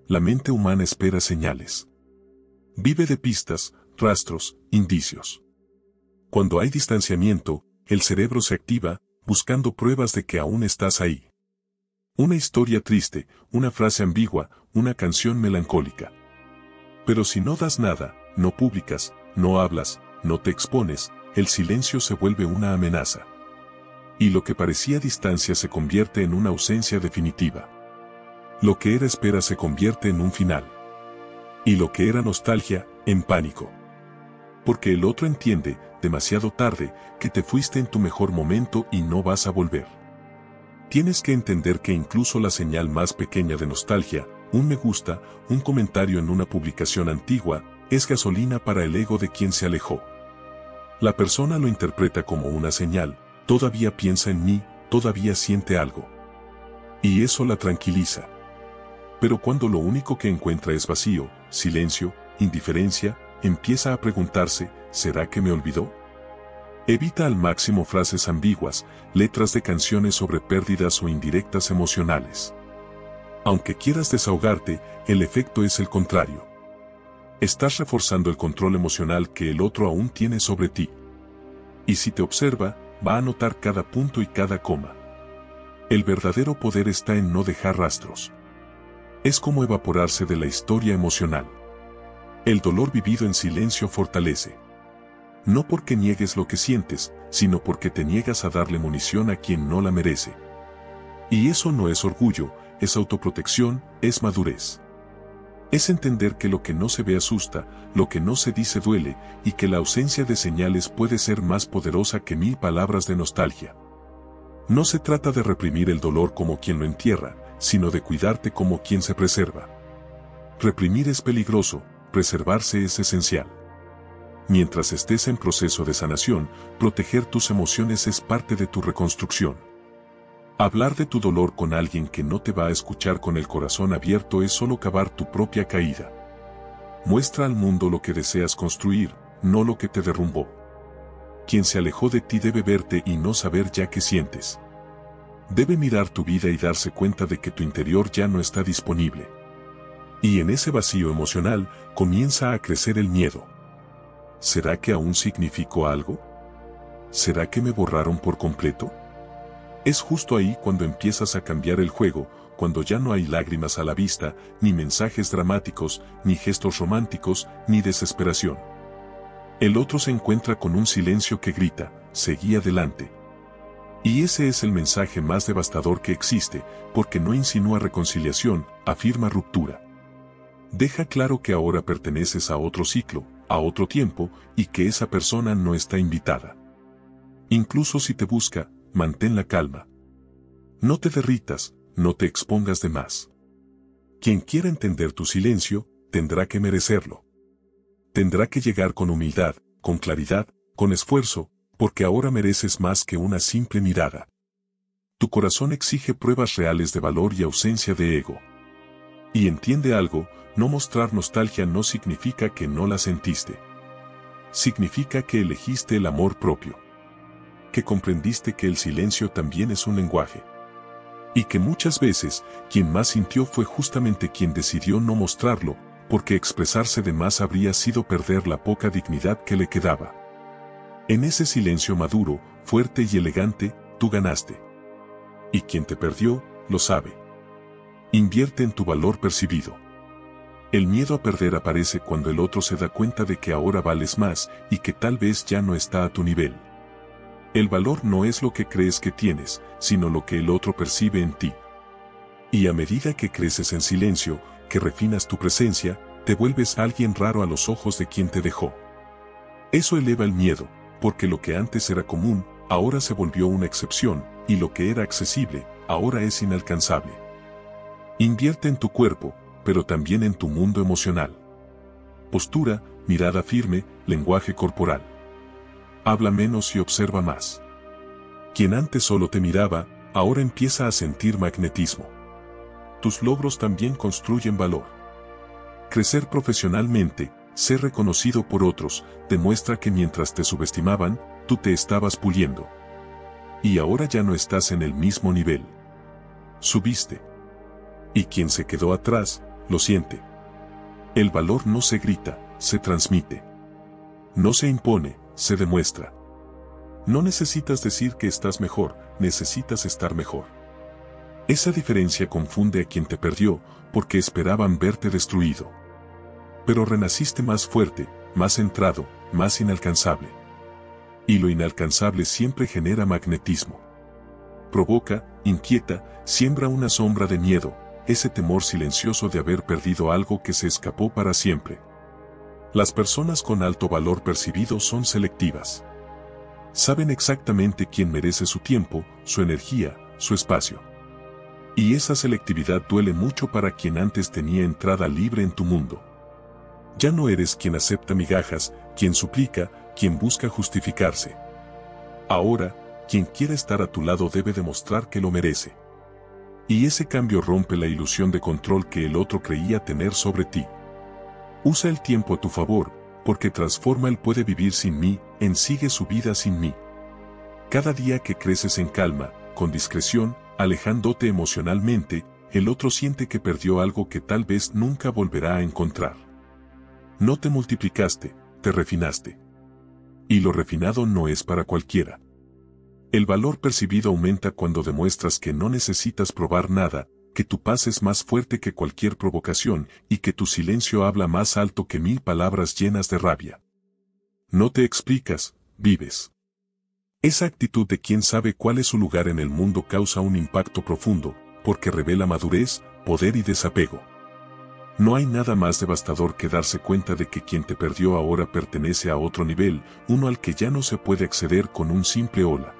La mente humana espera señales. Vive de pistas, rastros, indicios. Cuando hay distanciamiento, el cerebro se activa, buscando pruebas de que aún estás ahí. Una historia triste, una frase ambigua, una canción melancólica. Pero si no das nada, no publicas, no hablas, no te expones, el silencio se vuelve una amenaza. Y lo que parecía distancia se convierte en una ausencia definitiva. Lo que era espera se convierte en un final. Y lo que era nostalgia, en pánico. Porque el otro entiende, demasiado tarde, que te fuiste en tu mejor momento y no vas a volver. Tienes que entender que incluso la señal más pequeña de nostalgia, un me gusta, un comentario en una publicación antigua, es gasolina para el ego de quien se alejó. La persona lo interpreta como una señal, todavía piensa en mí, todavía siente algo. Y eso la tranquiliza. Pero cuando lo único que encuentra es vacío, silencio, indiferencia, empieza a preguntarse, ¿será que me olvidó? Evita al máximo frases ambiguas, letras de canciones sobre pérdidas o indirectas emocionales. Aunque quieras desahogarte, el efecto es el contrario. Estás reforzando el control emocional que el otro aún tiene sobre ti. Y si te observa, va a notar cada punto y cada coma. El verdadero poder está en no dejar rastros. Es como evaporarse de la historia emocional. El dolor vivido en silencio fortalece. No porque niegues lo que sientes, sino porque te niegas a darle munición a quien no la merece. Y eso no es orgullo, es autoprotección, es madurez. Es entender que lo que no se ve asusta, lo que no se dice duele, y que la ausencia de señales puede ser más poderosa que 1000 palabras de nostalgia. No se trata de reprimir el dolor como quien lo entierra, sino de cuidarte como quien se preserva. Reprimir es peligroso, preservarse es esencial. Mientras estés en proceso de sanación, proteger tus emociones es parte de tu reconstrucción. Hablar de tu dolor con alguien que no te va a escuchar con el corazón abierto es solo cavar tu propia caída. Muestra al mundo lo que deseas construir, no lo que te derrumbó. Quien se alejó de ti debe verte y no saber ya qué sientes. Debe mirar tu vida y darse cuenta de que tu interior ya no está disponible. Y en ese vacío emocional, comienza a crecer el miedo. ¿Será que aún significó algo? ¿Será que me borraron por completo? Es justo ahí cuando empiezas a cambiar el juego, cuando ya no hay lágrimas a la vista, ni mensajes dramáticos, ni gestos románticos, ni desesperación. El otro se encuentra con un silencio que grita, seguí adelante. Y ese es el mensaje más devastador que existe, porque no insinúa reconciliación, afirma ruptura. Deja claro que ahora perteneces a otro ciclo, a otro tiempo, y que esa persona no está invitada. Incluso si te busca, mantén la calma. No te derritas, no te expongas de más. Quien quiera entender tu silencio, tendrá que merecerlo. Tendrá que llegar con humildad, con claridad, con esfuerzo, porque ahora mereces más que una simple mirada. Tu corazón exige pruebas reales de valor y ausencia de ego. Y entiende algo, no mostrar nostalgia no significa que no la sentiste. Significa que elegiste el amor propio. Que comprendiste que el silencio también es un lenguaje. Y que muchas veces, quien más sintió fue justamente quien decidió no mostrarlo, porque expresarse de más habría sido perder la poca dignidad que le quedaba. En ese silencio maduro, fuerte y elegante, tú ganaste. Y quien te perdió, lo sabe. Invierte en tu valor percibido. El miedo a perder aparece cuando el otro se da cuenta de que ahora vales más y que tal vez ya no está a tu nivel. El valor no es lo que crees que tienes, sino lo que el otro percibe en ti. Y a medida que creces en silencio, que refinas tu presencia, te vuelves alguien raro a los ojos de quien te dejó. Eso eleva el miedo, porque lo que antes era común, ahora se volvió una excepción, y lo que era accesible, ahora es inalcanzable. Invierte en tu cuerpo, pero también en tu mundo emocional. Postura, mirada firme, lenguaje corporal. Habla menos y observa más. Quien antes solo te miraba, ahora empieza a sentir magnetismo. Tus logros también construyen valor. Crecer profesionalmente, ser reconocido por otros, demuestra que mientras te subestimaban, tú te estabas puliendo. Y ahora ya no estás en el mismo nivel. Subiste. Y quien se quedó atrás, lo siente. El valor no se grita, se transmite. No se impone, se demuestra. No necesitas decir que estás mejor, necesitas estar mejor. Esa diferencia confunde a quien te perdió, porque esperaban verte destruido. Pero renaciste más fuerte, más centrado, más inalcanzable. Y lo inalcanzable siempre genera magnetismo. Provoca, inquieta, siembra una sombra de miedo, ese temor silencioso de haber perdido algo que se escapó para siempre. Las personas con alto valor percibido son selectivas. Saben exactamente quién merece su tiempo, su energía, su espacio. Y esa selectividad duele mucho para quien antes tenía entrada libre en tu mundo. Ya no eres quien acepta migajas, quien suplica, quien busca justificarse. Ahora, quien quiera estar a tu lado debe demostrar que lo merece. Y ese cambio rompe la ilusión de control que el otro creía tener sobre ti. Usa el tiempo a tu favor, porque transforma el puede vivir sin mí, en sigue su vida sin mí. Cada día que creces en calma, con discreción, alejándote emocionalmente, el otro siente que perdió algo que tal vez nunca volverá a encontrar. No te multiplicaste, te refinaste. Y lo refinado no es para cualquiera. El valor percibido aumenta cuando demuestras que no necesitas probar nada, que tu paz es más fuerte que cualquier provocación y que tu silencio habla más alto que 1000 palabras llenas de rabia. No te explicas, vives. Esa actitud de quien sabe cuál es su lugar en el mundo causa un impacto profundo, porque revela madurez, poder y desapego. No hay nada más devastador que darse cuenta de que quien te perdió ahora pertenece a otro nivel, uno al que ya no se puede acceder con un simple hola.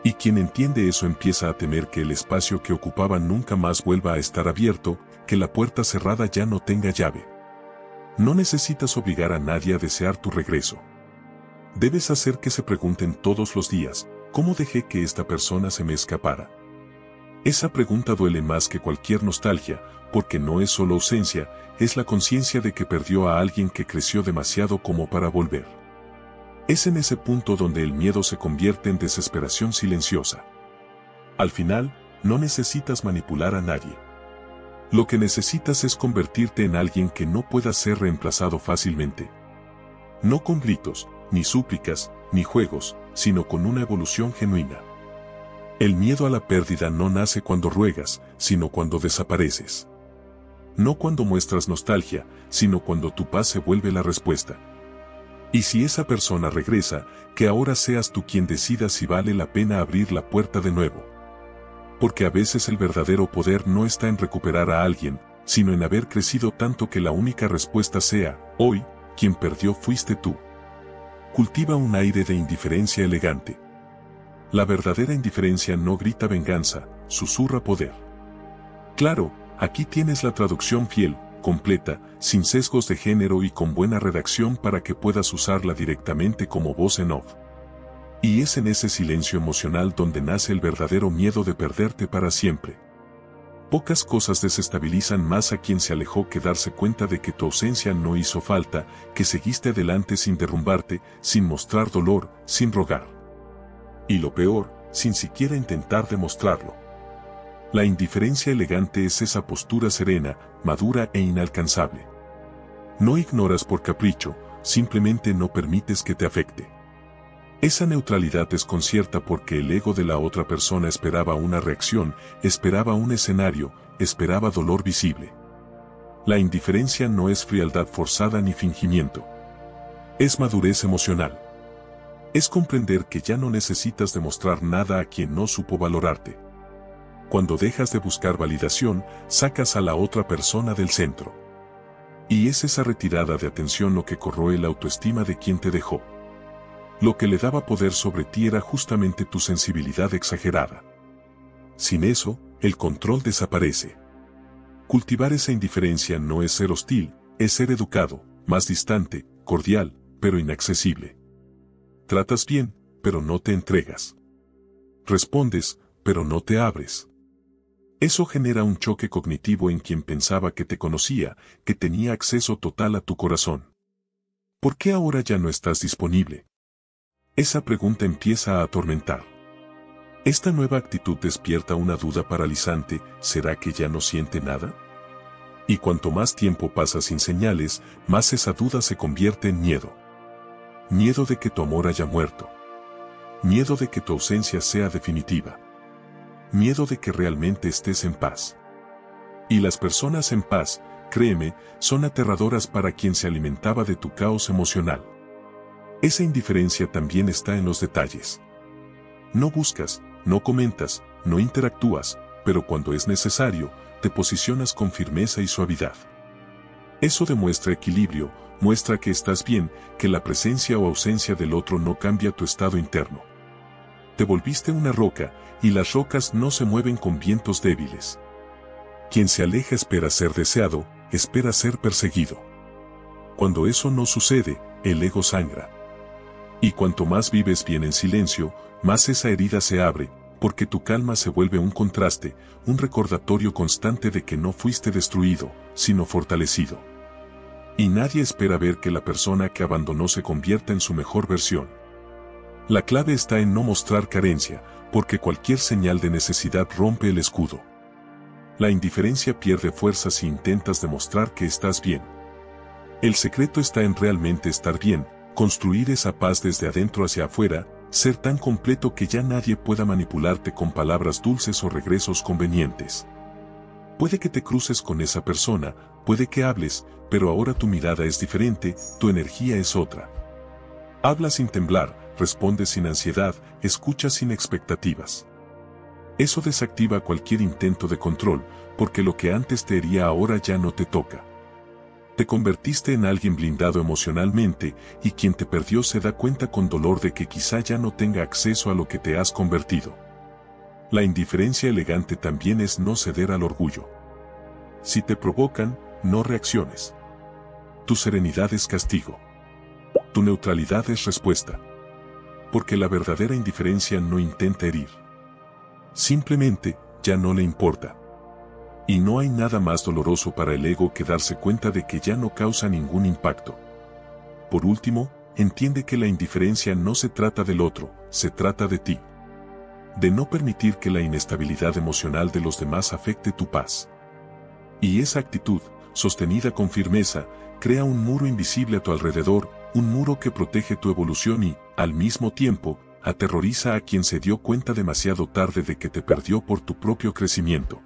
Y quien entiende eso empieza a temer que el espacio que ocupaba nunca más vuelva a estar abierto, que la puerta cerrada ya no tenga llave. No necesitas obligar a nadie a desear tu regreso. Debes hacer que se pregunten todos los días, ¿cómo dejé que esta persona se me escapara? Esa pregunta duele más que cualquier nostalgia, porque no es solo ausencia, es la conciencia de que perdió a alguien que creció demasiado como para volver. Es en ese punto donde el miedo se convierte en desesperación silenciosa. Al final, no necesitas manipular a nadie. Lo que necesitas es convertirte en alguien que no pueda ser reemplazado fácilmente. No con gritos, ni súplicas, ni juegos, sino con una evolución genuina. El miedo a la pérdida no nace cuando ruegas, sino cuando desapareces. No cuando muestras nostalgia, sino cuando tu paz se vuelve la respuesta. Y si esa persona regresa, que ahora seas tú quien decida si vale la pena abrir la puerta de nuevo. Porque a veces el verdadero poder no está en recuperar a alguien, sino en haber crecido tanto que la única respuesta sea, hoy, quien perdió fuiste tú. Cultiva un aire de indiferencia elegante. La verdadera indiferencia no grita venganza, susurra poder. Claro, aquí tienes la traducción fiel, completa, sin sesgos de género y con buena redacción para que puedas usarla directamente como voz en off. Y es en ese silencio emocional donde nace el verdadero miedo de perderte para siempre. Pocas cosas desestabilizan más a quien se alejó que darse cuenta de que tu ausencia no hizo falta, que seguiste adelante sin derrumbarte, sin mostrar dolor, sin rogar. Y lo peor, sin siquiera intentar demostrarlo. La indiferencia elegante es esa postura serena, madura e inalcanzable. No ignoras por capricho, simplemente no permites que te afecte. Esa neutralidad desconcierta porque el ego de la otra persona esperaba una reacción, esperaba un escenario, esperaba dolor visible. La indiferencia no es frialdad forzada ni fingimiento. Es madurez emocional. Es comprender que ya no necesitas demostrar nada a quien no supo valorarte. Cuando dejas de buscar validación, sacas a la otra persona del centro. Y es esa retirada de atención lo que corroe la autoestima de quien te dejó. Lo que le daba poder sobre ti era justamente tu sensibilidad exagerada. Sin eso, el control desaparece. Cultivar esa indiferencia no es ser hostil, es ser educado, más distante, cordial, pero inaccesible. Tratas bien, pero no te entregas. Respondes, pero no te abres. Eso genera un choque cognitivo en quien pensaba que te conocía, que tenía acceso total a tu corazón. ¿Por qué ahora ya no estás disponible? Esa pregunta empieza a atormentar. Esta nueva actitud despierta una duda paralizante, ¿será que ya no siente nada? Y cuanto más tiempo pasa sin señales, más esa duda se convierte en miedo. Miedo de que tu amor haya muerto. Miedo de que tu ausencia sea definitiva. Miedo de que realmente estés en paz. Y las personas en paz, créeme, son aterradoras para quien se alimentaba de tu caos emocional. Esa indiferencia también está en los detalles. No buscas, no comentas, no interactúas, pero cuando es necesario, te posicionas con firmeza y suavidad. Eso demuestra equilibrio, muestra que estás bien, que la presencia o ausencia del otro no cambia tu estado interno. Te volviste una roca, y las rocas no se mueven con vientos débiles. Quien se aleja espera ser deseado, espera ser perseguido. Cuando eso no sucede, el ego sangra. Y cuanto más vives bien en silencio, más esa herida se abre, porque tu calma se vuelve un contraste, un recordatorio constante de que no fuiste destruido, sino fortalecido. Y nadie espera ver que la persona que abandonó se convierta en su mejor versión. La clave está en no mostrar carencia, porque cualquier señal de necesidad rompe el escudo. La indiferencia pierde fuerza si intentas demostrar que estás bien. El secreto está en realmente estar bien, construir esa paz desde adentro hacia afuera, ser tan completo que ya nadie pueda manipularte con palabras dulces o regresos convenientes. Puede que te cruces con esa persona, puede que hables, pero ahora tu mirada es diferente, tu energía es otra. Hablas sin temblar, respondes sin ansiedad, escuchas sin expectativas. Eso desactiva cualquier intento de control, porque lo que antes te hería ahora ya no te toca. Te convertiste en alguien blindado emocionalmente, y quien te perdió se da cuenta con dolor de que quizá ya no tenga acceso a lo que te has convertido. La indiferencia elegante también es no ceder al orgullo. Si te provocan, no reacciones. Tu serenidad es castigo. Tu neutralidad es respuesta. Porque la verdadera indiferencia no intenta herir. Simplemente, ya no le importa. Y no hay nada más doloroso para el ego que darse cuenta de que ya no causa ningún impacto. Por último, entiende que la indiferencia no se trata del otro, se trata de ti. De no permitir que la inestabilidad emocional de los demás afecte tu paz. Y esa actitud, sostenida con firmeza, crea un muro invisible a tu alrededor, un muro que protege tu evolución y, al mismo tiempo, aterroriza a quien se dio cuenta demasiado tarde de que te perdió por tu propio crecimiento.